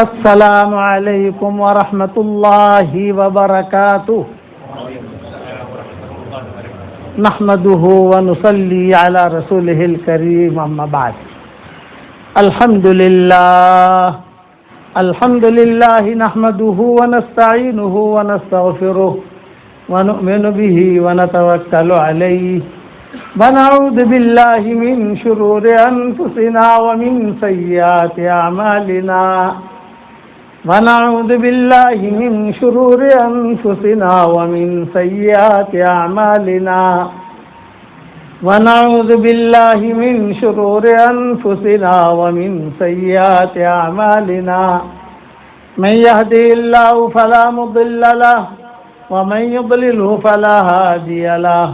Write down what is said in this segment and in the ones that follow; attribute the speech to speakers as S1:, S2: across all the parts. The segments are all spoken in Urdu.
S1: السلام علیکم ورحمۃ اللہ وبرکاتہ نحمده ونصلي على رسوله الكريم اما بعد الحمد لله نحمده ونستعينه ونستغفره ونؤمن به ونتوكل عليه ونعوذ بالله من شرور أنفسنا ومن سيئات أعمالنا ونعوذ بالله من شرور أنفسنا ومن سيئات أعمالنا ونعوذ بالله من شرور أنفسنا ومن سيئات أعمالنا من يهده الله فلا مضل له ومن يضلله فلا هادي له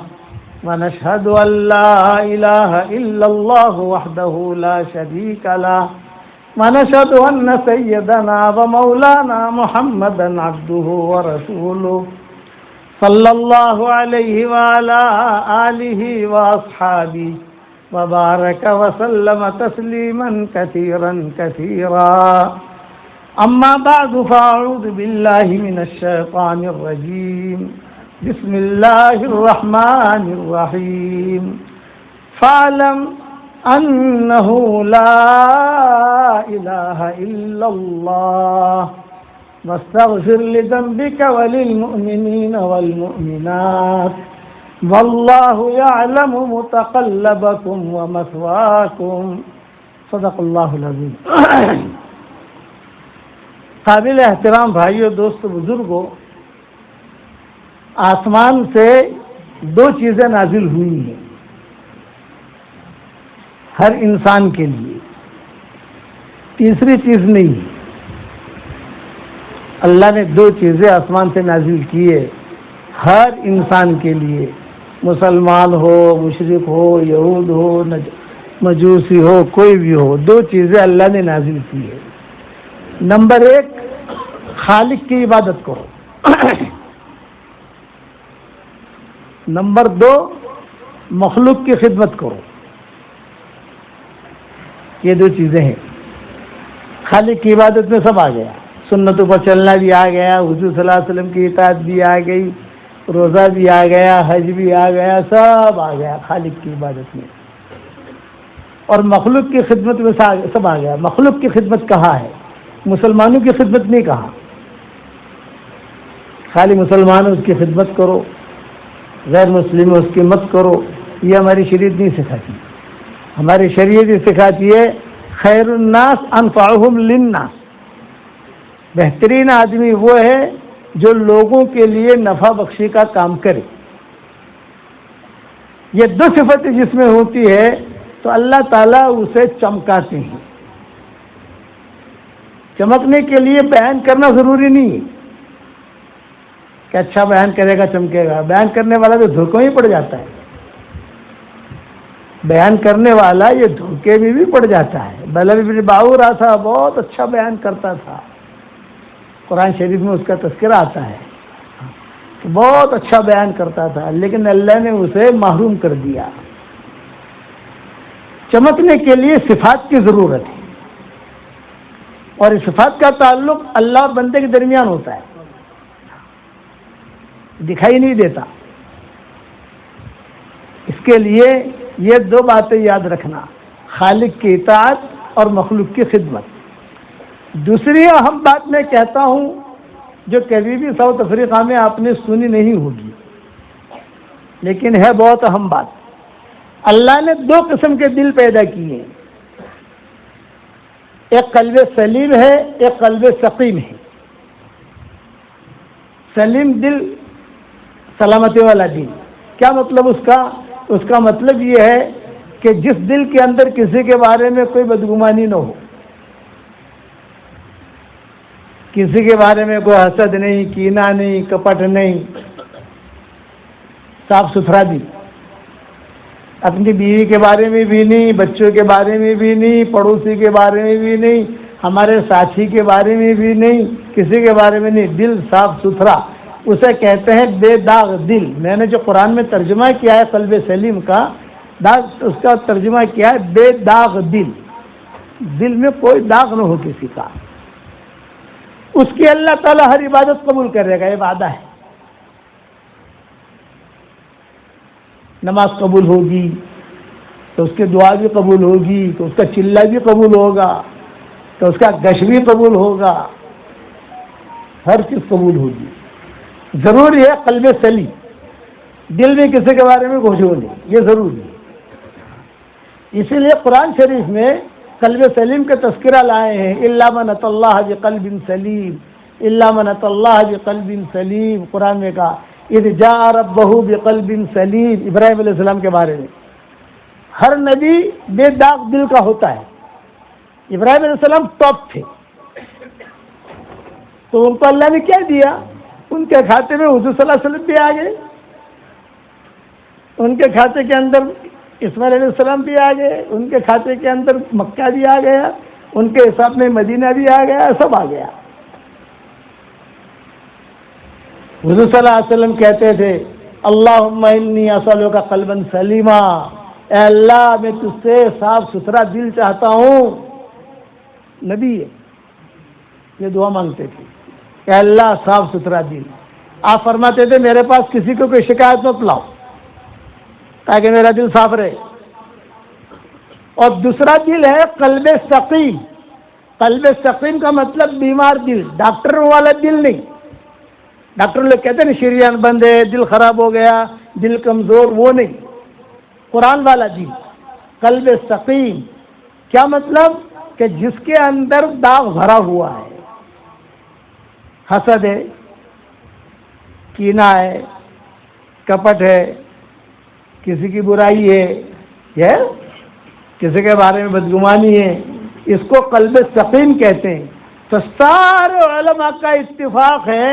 S1: ونشهد أن لا إله إلا الله وحده لا شريك له ونشهد أن سيدنا ومولانا محمدا عبده ورسوله صلى الله عليه وعلى آله وأصحابه وبارك وسلم تسليما كثيرا كثيرا أما بعد فأعوذ بالله من الشيطان الرجيم بسم الله الرحمن الرحيم فاعلم أنه لا إله إلا الله واستغفر لذنبك وللمؤمنين والمؤمنات والله يعلم متقلبكم ومثواكم صدق اللہ العظیم. قابل احترام بھائیو، دوستو، بزرگوں، آسمان سے دو چیزیں نازل ہوئی ہیں ہر انسان کے لیے، تیسری چیز نہیں. اللہ نے دو چیزیں آسمان سے نازل کی ہے ہر انسان کے لیے، مسلمان ہو، مشرک ہو، یہود ہو، مجوسی ہو، کوئی بھی ہو، دو چیزیں اللہ نے نازل کی ہے. نمبر ایک، خالق کی عبادت کرو. نمبر دو، مخلوق کی خدمت کرو. یہ دو چیزیں ہیں. خالق کی عبادت میں سب آ گیا، سنتوں پر چلنا بھی آ گیا، حضور صلی اللہ علیہ وسلم کی اطاعت بھی آ گئی، روزہ بھی آ گیا، حج بھی آ گیا، سب آ گیا خالق کی عبادت میں. اور مخلوق کی خدمت میں سب آ گیا. مخلوق کی خدمت کہاں ہے؟ مسلمانوں کی خدمت نہیں کہا. خالی مسلمانوں اس کی خدمت کرو، غیر مسلم اس کی مت کرو، یہ ہماری شریعت نہیں سکھاتی. ہماری شریعت یہ سکھاتی ہے خیر الناس انفعہم للناس. بہترین آدمی وہ ہے جو لوگوں کے لیے نفع بخشی کا کام کرے. یہ دو صفتیں جس میں ہوتی ہے تو اللہ تعالیٰ اسے چمکاتے ہیں. چمکنے کے لیے بیان کرنا ضروری نہیں ہے کہ اچھا بیان کرے گا چمکے گا. بیان کرنے والا تو دھوکوں ہی پڑ جاتا ہے. بیان کرنے والا یہ دھوکے میں بھی پڑ جاتا ہے. بلال بن باورا تھا، بہت اچھا بیان کرتا تھا، قرآن شریف میں اس کا تذکرہ آتا ہے، بہت اچھا بیان کرتا تھا، لیکن اللہ نے اسے محروم کر دیا. چمکنے کے لیے صفات کی ضرورت ہے، اور اس صفات کا تعلق اللہ اور بندے کے درمیان ہوتا ہے، دکھائی نہیں دیتا. اس کے لیے یہ دو باتیں یاد رکھنا، خالق کی اطاعت اور مخلوق کی خدمت. دوسری اہم بات میں کہتا ہوں جو کبھی بھی ساؤتھ افریقہ میں آپ نے سنی نہیں ہوگی، لیکن ہے بہت اہم بات. اللہ نے دو قسم کے دل پیدا کیے ہیں، ایک قلب سلیم ہے، ایک قلب سقیم ہے. سلیم دل، سلامتی والا دل. کیا مطلب اس کا مطلب یہ ہے کہ جس دل کے اندر کسی کے بارے میں کوئی بدگمانی نہ ہو، کسی کے بارے میں کوئی حسد نہیں، کینہ نہیں، کپٹ نہیں، صاف ستھرا دل. اپنی بیوی کے بارے میں بھی نہیں، بچوں کے بارے میں بھی نہیں، پڑوسی کے بارے میں بھی نہیں، ہمارے ساتھی کے بارے میں بھی نہیں، کسی کے بارے میں نہیں. دل صاف ستھرا، اسے کہتے ہیں بے داغ دل. میں نے جو قرآن میں ترجمہ کیا ہے قلب سلیم کا، اس کا ترجمہ کیا ہے بے داغ دل. دل میں کوئی داغ نہ ہو کسی کا. اس کی اللہ تعالیٰ ہر عبادت قبول کرے گا، یہ وعدہ ہے۔ نماز قبول ہوگی تو اس کی دعا بھی قبول ہوگی، تو اس کا چلہ بھی قبول ہوگا، تو اس کا گش بھی قبول ہوگا، ہر چیز قبول ہوگی۔ ضروری ہے قلب سلیم، دل میں کسی کے بارے میں کچھ نہیں، یہ ضروری ہے۔ اسی لیے قرآن شریف میں قلب سلیم کا تذکرہ لائے ہیں، الا من اتى اللہ بقلب سلیم، الا من اتى اللہ بقلب سلیم۔ قرآن میں کہا اذ جاء ربہ بقلب سلیم، ابراہیم علیہ السلام کے بارے میں۔ ہر نبی بے داغ دل کا ہوتا ہے، ابراہیم علیہ السلام ٹاپ تھے، تو ان کو اللہ نے کیا دیا؟ ان کے کھاتے میں حضور صلی اللہ علیہ وسلم بھی آ گئے، ان کے کھاتے کے اندر اسماعیل علیہ السلام بھی آ گئے، ان کے کھاتے کے اندر مکہ بھی آ گیا، ان کے حساب میں مدینہ بھی آ گیا، سب آ گیا۔ حضور صلی اللہ علیہ وسلم کہتے تھے اللہم انی اسألک قلبا سلیما، اے اللہ میں تجھ سے صاف ستھرا دل چاہتا ہوں۔ نبی ہے، یہ دعا مانگتے تھے، اے اللہ صاف ستھرا دل۔ آپ فرماتے تھے میرے پاس کسی کو کوئی شکایت مت لاؤ تاکہ میرا دل صاف رہے۔ اور دوسرا دل ہے قلب سقیم۔ قلب سقیم کا مطلب بیمار دل، ڈاکٹر والا دل نہیں۔ ڈاکٹر لوگ کہتے ہیں شریان بند ہے، دل خراب ہو گیا، دل کمزور، وہ نہیں، قرآن والا دل قلب سقیم۔ کیا مطلب؟ کہ جس کے اندر داغ بھرا ہوا ہے، حسد ہے، کینہ ہے، کپٹ ہے، کسی کی برائی ہے، کسی کے بارے میں بدگمانی ہے، اس کو قلب سقیم کہتے ہیں۔ تو سارے علماء کا اتفاق ہے،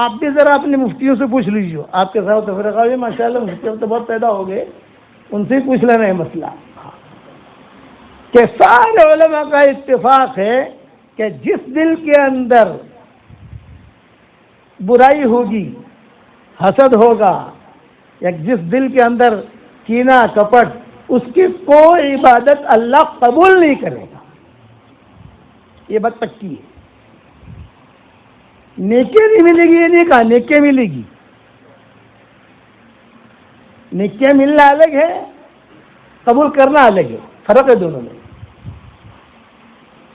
S1: آپ بھی ذرا اپنے مفتیوں سے پوچھ لیجیے، آپ کے ساتھ تفریقہ ہوئی ماشاء اللہ، مفتی تو بہت پیدا ہو گئے، ان سے ہی پوچھ لینا ہے مسئلہ، کہ سارے علماء کا اتفاق ہے کہ جس دل کے اندر برائی ہوگی، حسد ہوگا، یا جس دل کے اندر کینہ کپٹ، اس کی کوئی عبادت اللہ قبول نہیں کرے گا، یہ بات پکی ہے۔ نیکیاں نہیں ملے گی، یہ نہیں کہا نیکیاں ملے گی، نیکیاں ملنا الگ ہے، قبول کرنا الگ ہے، فرق ہے دونوں میں۔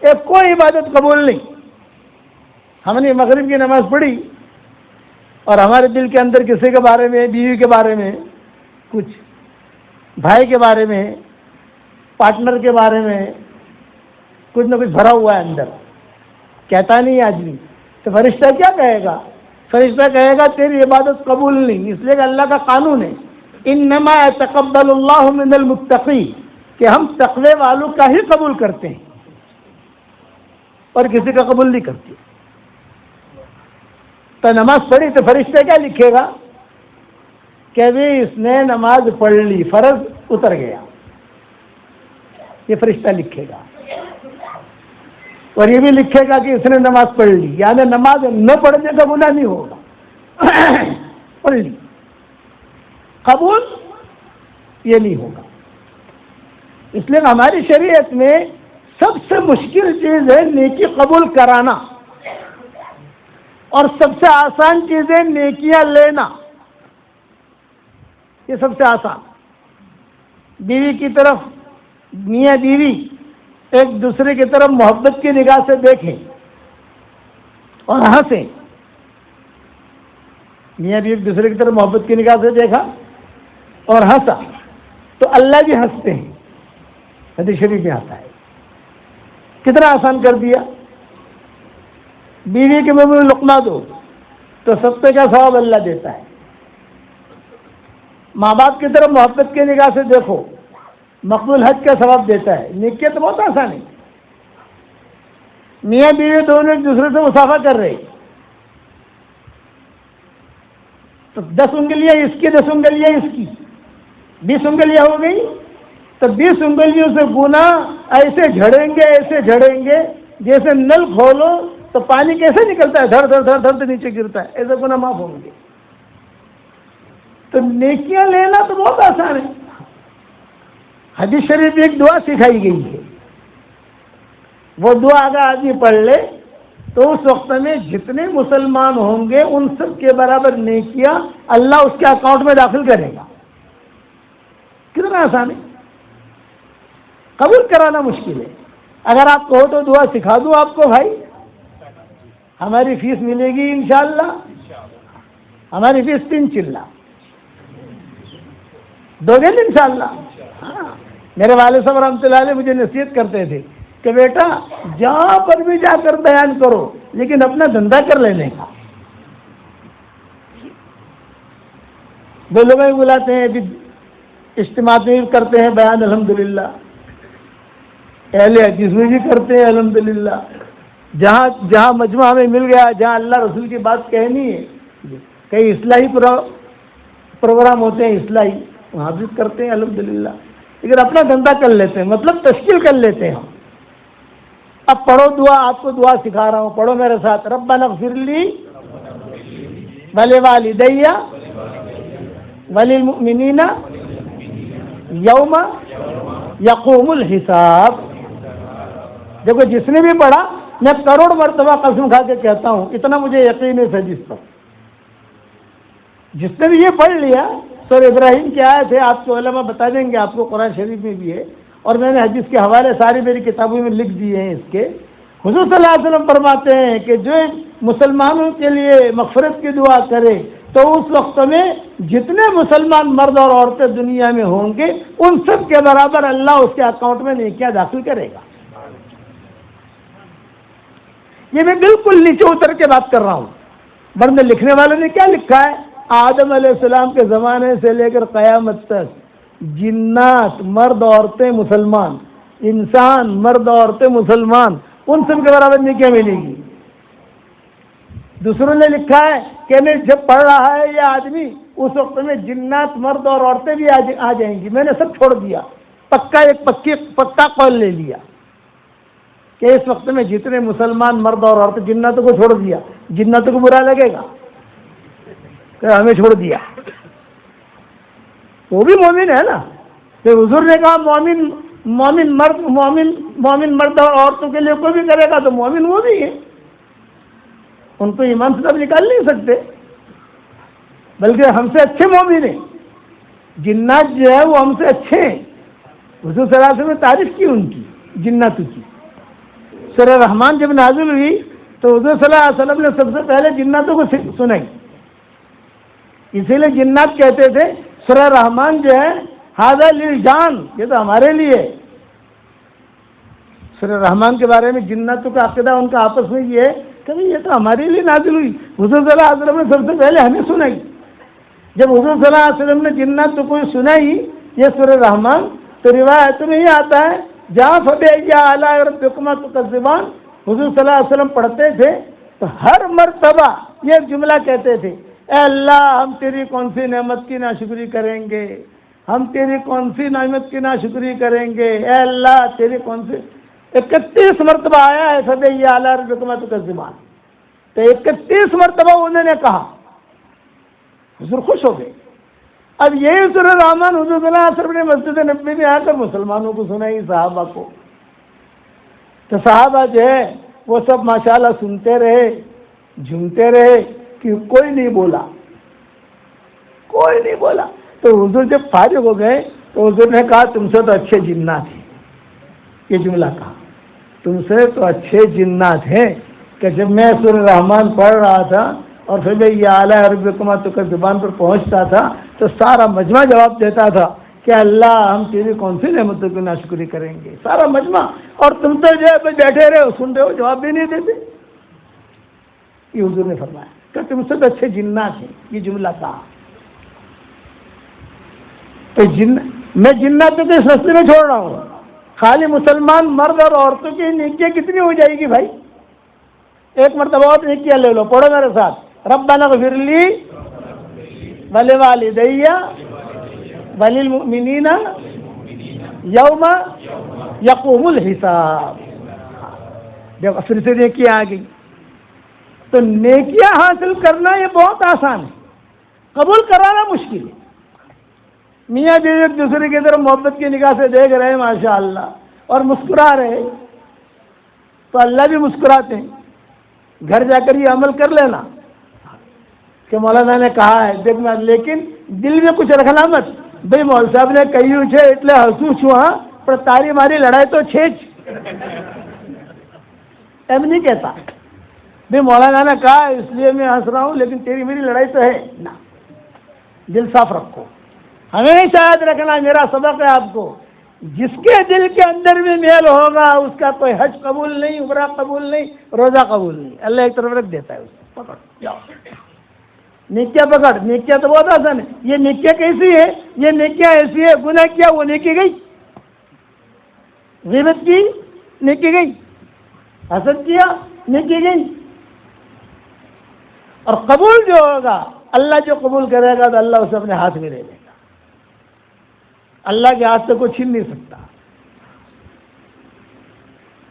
S1: ایک کوئی عبادت قبول نہیں۔ ہم نے مغرب کی نماز پڑھی اور ہمارے دل کے اندر کسی کے بارے میں، بیوی کے بارے میں، کچھ بھائی کے بارے میں، پارٹنر کے بارے میں کچھ نہ کچھ بھرا ہوا ہے اندر، کہتا نہیں آدمی، تو فرشتہ کیا کہے گا؟ فرشتہ کہے گا تیری عبادت قبول نہیں، اس لیے کہ اللہ کا قانون ہے انما یتقبل اللہ من المتقین، کہ ہم تقوی والوں کا ہی قبول کرتے ہیں اور کسی کا قبول نہیں کرتے۔ تو نماز پڑھی تو فرشتہ کیا لکھے گا کہ بھی اس نے نماز پڑھ لی، فرض اتر گیا، یہ فرشتہ لکھے گا۔ اور یہ بھی لکھے گا کہ اس نے نماز پڑھ لی، یعنی نماز نہ پڑھنے کا گناہ نہیں ہوگا، پڑھ لی، قبول یہ نہیں ہوگا۔ اس لیے ہماری شریعت میں سب سے مشکل چیز ہے نیکی قبول کرانا، اور سب سے آسان چیز ہے نیکیاں لینا، یہ سب سے آسان۔ بیوی کی طرف، میاں بیوی ایک دوسرے کی طرف محبت کی نگاہ سے دیکھیں اور ہنسیں، میاں بیوی ایک دوسرے کی طرف محبت کی نگاہ سے دیکھا اور ہنسا تو اللہ بھی ہنستے ہیں، حدیث شریف میں آتا ہے۔ کتنا آسان کر دیا۔ بیوی کے منہ میں لقمہ دو تو صدقے کا ثواب اللہ دیتا ہے، ماں باپ کی طرف محبت کی نگاہ سے دیکھو، مقبول حج کا ثواب دیتا ہے۔ نیکی تو بہت آسان ہے، میاں بیوی دونوں ایک دوسرے سے مصافحہ کر رہے، تو 10 انگلیاں اس کی، 10 انگلیاں اس کی، 20 انگلیاں ہو گئی، تو 20 انگلیوں سے گنا ایسے جھڑیں گے جیسے نل کھولو تو پانی کیسے نکلتا ہے، دھڑ دھڑ دھڑ دھڑ نیچے گرتا ہے، ایسے گناہ معاف ہوں گے۔ تو نیکیاں لینا تو بہت آسان ہے۔ حدیث شریف میں ایک دعا سکھائی گئی ہے، وہ دعا اگر آدمی پڑھ لے تو اس وقت میں جتنے مسلمان ہوں گے ان سب کے برابر نیکیاں اللہ اس کے اکاؤنٹ میں داخل کرے گا. کتنا آسان ہے. قبول کرانا مشکل ہے. اگر آپ کہو تو دعا سکھا دوں آپ کو بھائی. ہماری فیس ملے گی انشاءاللہ. ہماری فیس 3 چلہ دو گے انشاءاللہ. ہاں میرے والد صاحب رحمۃ اللہ علیہ مجھے نصیحت کرتے تھے کہ بیٹا جہاں پر بھی جا کر بیان کرو لیکن اپنا دھندا کر لینے کا. وہ لوگ بلاتے ہیں اجتماع کرتے ہیں بیان الحمدللہ. اہل حدیث میں بھی کرتے ہیں الحمدللہ. جہاں جہاں مجمع ہمیں مل گیا, جہاں اللہ رسول کی بات کہنی ہے, کئی اصلاحی پروگرام ہوتے ہیں اصلاحی, وہاں بھی کرتے ہیں الحمدللہ. لیکن اپنا دھندا کر لیتے ہیں, مطلب تشکیل کر لیتے ہیں ہم. اب پڑھو دعا, آپ کو دعا سکھا رہا ہوں, پڑھو میرے ساتھ. ربنا اغفر لی ولوالدی وللمؤمنین یوم یقوم الحساب. دیکھو جس نے بھی پڑھا, میں کروڑ مرتبہ قسم کھا کے کہتا ہوں, اتنا مجھے یقین ہے جس پر جس نے بھی یہ پڑھ لیا. سورہ ابراہیم کی آیت ہے, آپ کو علماء بتا دیں گے, آپ کو قرآن شریف میں بھی ہے, اور میں نے حدیث کے حوالے ساری میری کتابوں میں لکھ دیے ہیں اس کے. حضور صلی اللہ علیہ وسلم فرماتے ہیں کہ جو مسلمانوں کے لیے مغفرت کی دعا کرے تو اس وقت میں جتنے مسلمان مرد اور عورتیں دنیا میں ہوں گے ان سب کے برابر اللہ اس کے اکاؤنٹ میں نیکیاں داخل کرے گا. یہ میں بالکل نیچے اتر کے بات کر رہا ہوں, ورنہ لکھنے والے نے کیا لکھا ہے, آدم علیہ السلام کے زمانے سے لے کر قیامت تک جنات مرد عورتیں مسلمان, انسان مرد عورتیں مسلمان, ان سب کے برابر نیکیاں ملے گی. دوسروں نے لکھا ہے کہ میں جب پڑھ رہا ہے یہ آدمی اس وقت میں جنات مرد اور عورتیں بھی آ جائیں گی. میں نے سب چھوڑ دیا, پکا قول لے لیا کہ اس وقت میں جتنے مسلمان مرد اور عورتیں, جناتوں کو چھوڑ دیا. جناتوں کو برا لگے گا کہ ہمیں چھوڑ دیا, وہ بھی مومن ہے نا. تو حضور نے کہا مومن مرد اور عورتوں کے لیے کوئی بھی کرے گا تو مومن وہ بھی ہے. ان کو ایمان سے نکال نہیں سکتے, بلکہ ہم سے اچھے مومن ہیں. جنات جو ہے وہ ہم سے اچھے ہیں. حضور صلی اللہ علیہ وسلم نے تعریف کی ان کی, جناتوں کی. سورہ رحمان جب نازل ہوئی تو حضور صلی اللہ علیہ وسلم نے سب سے پہلے جناتوں کو سنائی. اسی لیے جنات کہتے تھے سورہ رحمان جو ہے ھذا للجان, یہ تو ہمارے لیے. سورہ رحمان کے بارے میں جناتوں کا عقیدہ ان کا آپس میں یہ ہے کہ یہ تو ہمارے لیے نازل ہوئی. حضور صلی اللہ علیہ وسلم نے سب سے پہلے ہمیں سنائی. جب حضور صلی اللہ علیہ وسلم نے جناتوں کو سنائی یہ سورہ رحمان, تو روایت میں یہ آتا ہے جہاں فبأي آلاء ربكما تكذبان, حضور صلی اللہ علیہ وسلم پڑھتے تھے تو ہر مرتبہ یہ جملہ کہتے تھے, اے اللہ ہم تیری کون سی نعمت کی ناشکری کریں گے, ہم تیری کون سی نعمت کی ناشکری کریں گے, اے اللہ تیری کون سی. 31 مرتبہ آیا ہے فبأي آلاء ربكما تكذبان, تو 31 مرتبہ انہوں نے کہا. حضور خوش ہو گئے. اب یہی سورہ رحمان حضور صلی اللہ علیہ وسلم نے مسجد نبوی میں آ کر مسلمانوں کو سنائی, صحابہ کو. تو صحابہ جو ہے وہ سب ماشاءاللہ سنتے رہے, جھومتے رہے, کہ کوئی نہیں بولا. تو حضور جب فارغ ہو گئے تو حضور نے کہا تم سے تو اچھے جنات ہیں. یہ جملہ کہا, تم سے تو اچھے جنات ہیں. کہ جب میں سورہ رحمان پڑھ رہا تھا اور فبأي آلاء ربكما تكذبان پر پہنچتا تھا تو سارا مجمع جواب دیتا تھا کہ اللہ ہم تیری کون سی نعمتوں کی ناشکری کریں گے, سارا مجمع. اور تم تو جو ہے بیٹھے رہے ہو, سن رہے ہو, جواب بھی نہیں دیتے. یہ حضور نے فرمایا کہ تم سے تو اچھے جنات ہیں. یہ جملہ کہا. تو میں جناتوں کے اس رستے میں چھوڑ رہا ہوں. خالی مسلمان مرد اور عورتوں کی نیکیاں کتنی ہو جائے گی بھائی؟ ایک مرتبہ اور نیکیاں لے لو, پڑھو میرے ساتھ. ربنا اغفر لی ولوالدی وللمؤمنین یوم یقوم الحساب. جب پھر سے نیکیاں آ گئی تو نیکیاں حاصل کرنا یہ بہت آسان ہے, قبول کرانا مشکل ہے. میاں بیوی ایک دوسرے کی طرف محبت کی نگاہ سے دیکھ رہے ہیں ماشاء اللہ اور مسکرا رہے, تو اللہ بھی مسکراتے ہیں. گھر جا کر یہ عمل کر لینا کہ مولانا نے کہا ہے دیکھ میں، لیکن دل میں کچھ رکھنا مت بھائی مول صاحب نے کہی છે એટલે હસું છું ہاں پر تاری ماری لڑائی تو છે જ ایسا نہیں کہتا بھائی مولانا نے کہا اس لیے میں ہنس رہا ہوں لیکن تیری میری لڑائی تو ہے نا. دل صاف رکھو. ہمیشہ یاد رکھنا میرا سبق ہے آپ کو، جس کے دل کے اندر بھی میل ہوگا اس کا کوئی حج قبول نہیں، عمرہ قبول نہیں، روزہ قبول نہیں. اللہ ایک طرف رکھ دیتا ہے اس کو. پکڑ جاؤ نیکیاں پکڑ. نیکیاں تو بہت آسان ہے. یہ نیکیاں کیسی ہے؟ یہ نیکیاں ایسی ہے، گناہ کیا وہ نیکی گئی، غیبت کی نیکی گئی، حسد کیا نیکی گئی. اور قبول جو ہوگا اللہ جو قبول کرے گا تو اللہ اسے اپنے ہاتھ میں لے لے گا. اللہ کے ہاتھ سے کوئی چھین نہیں سکتا.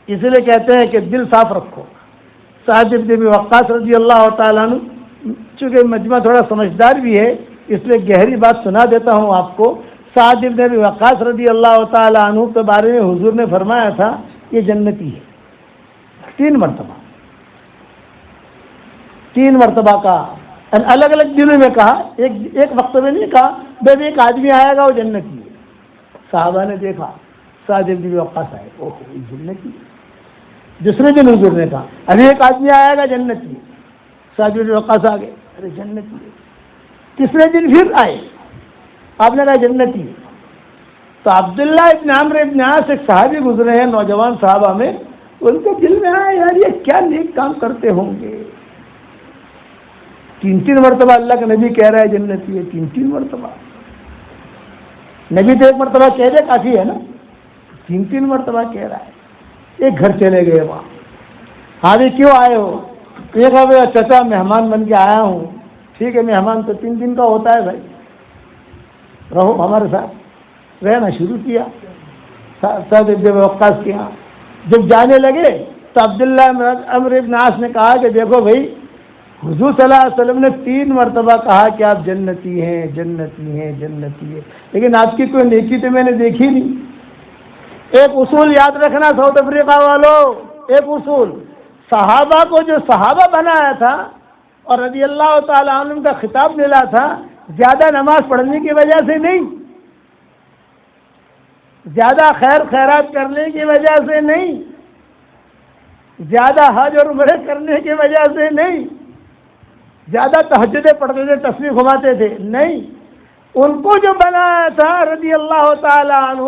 S1: اس لیے کہتے ہیں کہ دل صاف رکھو. سعد بن ابی وقاص رضی اللہ تعالیٰ عنہ، چونکہ مجمع تھوڑا سمجھدار بھی ہے اس لیے گہری بات سنا دیتا ہوں آپ کو. سعد بن ابی وقاص رضی اللہ تعالیٰ عنہ کے بارے میں حضور نے فرمایا تھا یہ جنتی ہے. 3 مرتبہ، 3 مرتبہ کا الگ الگ دنوں میں کہا، ایک وقت میں نہیں کہا بھائی ایک آدمی آئے گا وہ جنتی ہے. صحابہ نے دیکھا سعد بن ابی وقاص آئے، اوہ جنتی. دوسرے دن حضور نے کہا ابھی ایک آدمی آئے گا جنتی. سعد بن ابی وقاص آ گئے، ارے جنتی. تیسرے دن پھر آئے، آپ نے کہا جنتی. تو عبداللہ ابن عمرو ابن عاص ایک صحابی گزرے ہیں نوجوان صحابہ میں، ان کے دل میں آیا یار یہ کیا نیک کام کرتے ہوں گے. 3 مرتبہ اللہ کا نبی کہہ رہا ہے جنتی ہے. 3 مرتبہ نبی تو 1 مرتبہ کہہ دے کافی ہے نا، 3 مرتبہ کہہ رہا ہے. ایک گھر چلے گئے وہاں. ہاں بھی کیوں آئے ہو؟ یہ کہا بھائی چچا مہمان بن کے آیا ہوں. ٹھیک ہے مہمان تو 3 دن کا ہوتا ہے بھائی، رہو ہمارے ساتھ. رہنا شروع کیا سعد بن وقاص کے یہاں. جب جانے لگے تو عبداللہ عمرو ابن عاص نے کہا کہ دیکھو بھائی حضور صلی اللہ علیہ وسلم نے 3 مرتبہ کہا کہ آپ جنتی ہیں جنتی ہیں جنتی ہیں، لیکن آپ کی کوئی نیکی تو میں نے دیکھی نہیں. ایک اصول یاد رکھنا ساؤتھ افریقہ والوں، ایک اصول، صحابہ کو جو صحابہ بنایا تھا اور رضی اللہ تعالیٰ عنہ کا خطاب ملا تھا زیادہ نماز پڑھنے کی وجہ سے نہیں، زیادہ خیر خیرات کرنے کی وجہ سے نہیں، زیادہ حج اور عمرے کرنے کی وجہ سے نہیں، زیادہ تہجدیں پڑھتے تھے تسبیح گھماتے تھے نہیں. ان کو جو بنایا تھا رضی اللہ تعالیٰ عنہ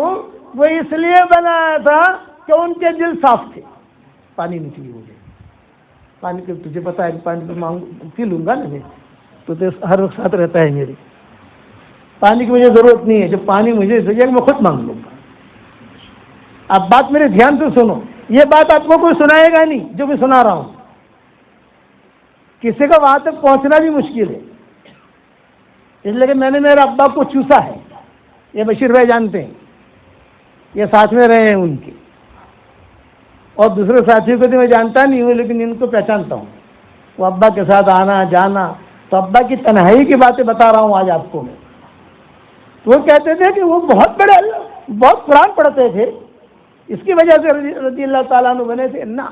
S1: وہ اس لیے بنایا تھا کہ ان کے دل صاف تھے. پانی نہیں چاہیے مجھے، پانی کے تجھے پتا ہے پانی تو مانگ پی لوں گا نا میں، تو ہر وقت ساتھ رہتا ہے میرے. پانی کی مجھے ضرورت نہیں ہے، جب پانی مجھے چاہیے میں خود مانگ لوں گا. اب بات میرے دھیان سے سنو، یہ بات آپ کو کوئی سنائے گا نہیں جو میں سنا رہا ہوں. کسی کا وہاں تک پہنچنا بھی مشکل ہے، اس لیے کہ میں نے میرے ابا کو چوسا ہے. یہ بشیر بھائی جانتے ہیں، یہ ساتھ میں رہے ہیں ان کے، اور دوسرے ساتھیوں کو تو میں جانتا نہیں ہوں لیکن ان کو پہچانتا ہوں. وہ ابا کے ساتھ آنا جانا، تو ابا کی تنہائی کی باتیں بتا رہا ہوں آج آپ کو میں. وہ کہتے تھے کہ وہ بہت قرآن پڑھتے تھے، اس کی وجہ سے رضی اللہ تعالیٰ عنہ بنے تھے. نہ،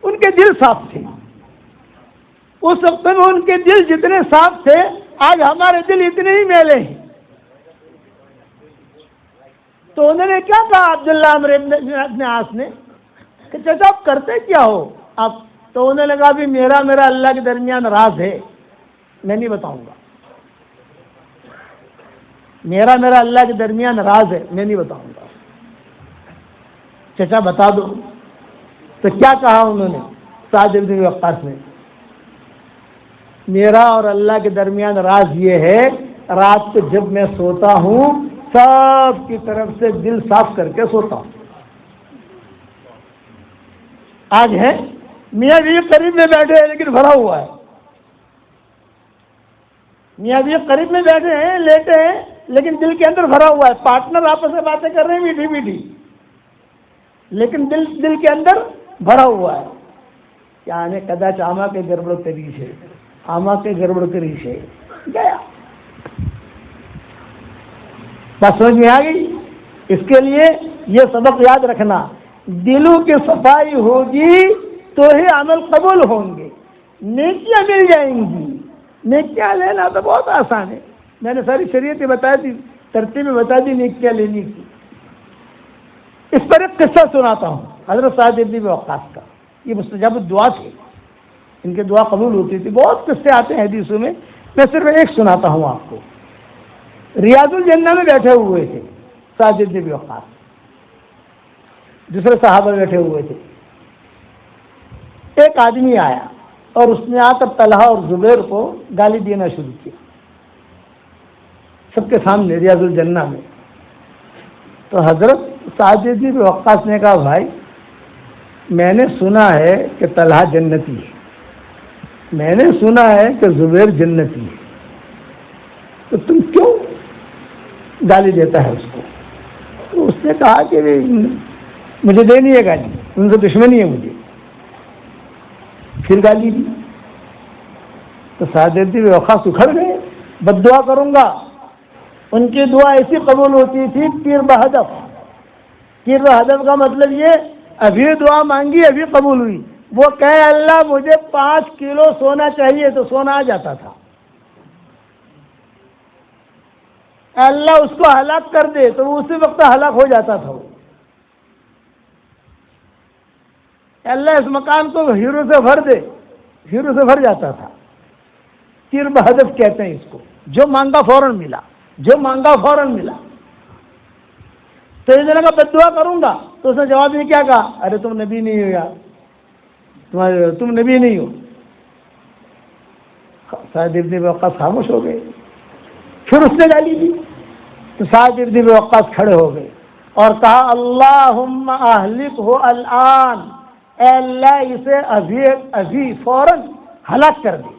S1: ان کے دل صاف تھے. اس وقت میں ان کے دل جتنے صاف تھے آج ہمارے دل اتنے ہی میلے ہیں. تو انہوں نے کیا کہا عبداللہ عمرو ابن عاص نے کہ چچا آپ کرتے کیا ہو آپ؟ تو انہوں نے کہا بھی میرا اللہ کے درمیان راز ہے، میں نہیں بتاؤں گا. میرا اللہ کے درمیان راز ہے، میں نہیں بتاؤں گا. چچا بتا دو. تو کیا کہا انہوں نے سعد بن ابی وقاص نے؟ میرا اور اللہ کے درمیان راز یہ ہے رات کو جب میں سوتا ہوں سب کی طرف سے دل صاف کر کے سوتا ہوں. آج ہے میاں بیوی قریب میں بیٹھے ہیں لیکن بھرا ہوا ہے. میاں بیوی قریب میں بیٹھے ہیں لیٹے ہیں لیکن دل کے اندر بھرا ہوا ہے. پارٹنر آپس میں باتیں کر رہے ہیں میٹھی میٹھی، لیکن دل کے اندر بھرا ہوا ہے. کیا نے کداچ آما کے گڑبڑ کری ہے، آما کے گڑبڑ کری ہے گیا. بس سمجھ میں آ گئی. اس کے لیے یہ سبق یاد رکھنا، دلوں کی صفائی ہوگی تو ہی عمل قبول ہوں گے. نیکیاں مل جائیں گی. نیکیاں لینا تو بہت آسان ہے. میں نے ساری شریعتیں بتا دی, ترتیبیں بتا دی نیکیاں لینے کی. اس پر ایک قصہ سناتا ہوں حضرت سعد بن ابی وقاص کا. یہ مستجاب الدعا تھے, ان کے دعا قبول ہوتی تھی. بہت قصے آتے ہیں حدیثوں میں صرف ایک سناتا ہوں آپ کو. ریاض الجنہ میں بیٹھے ہوئے تھے سعد بن ابی وقاص, دوسرے صحابہ بیٹھے ہوئے تھے. ایک آدمی آیا اور اس نے آ کر طلحہ اور زبیر کو گالی دینا شروع کیا سب کے سامنے ریاض الجنہ میں. تو حضرت سعد بن ابی وقاص نے کہا, بھائی میں نے سنا ہے کہ طلحہ جنتی ہے, میں نے سنا ہے کہ زبیر جنتی ہے, تو تم کیوں گالی دیتا ہے اس کو؟ تو اس نے کہا کہ مجھے دینی ہے گالی, ان سے دشمنی ہے مجھے. پھر گالی دی تو سعد بن ابی وقاص اکھڑ گئے, بد دعا کروں گا. ان کی دعا ایسی قبول ہوتی تھی تیر بہدف. تیر بہدف کا مطلب یہ ابھی دعا مانگی ابھی قبول ہوئی. وہ کہے اللہ مجھے 5 کلو سونا چاہیے تو سونا آ جاتا تھا. اللہ اس کو ہلاک کر دے تو وہ اسی وقت ہلاک ہو جاتا تھا. اللہ اس مکان کو ہیرو سے بھر دے, ہیرو سے بھر جاتا تھا. تیر بہدف کہتے ہیں اس کو. جو مانگا فوراً ملا, جو مانگا فوراً ملا. تو یہ جنہوں کا بد دعا کروں گا تو اس نے جواب میں کیا کہا, ارے تم نبی نہیں ہو یار, تم نبی نہیں ہو. سعد بن ابی وقاص خاموش ہو گئے. پھر اس نے گالی دی تو سعد بن ابی وقاص کھڑے ہو گئے اور کہا اللہم اہلکہ الآن, اے اللہ اسے ابھی ابھی فوراً ہلاک کر دے,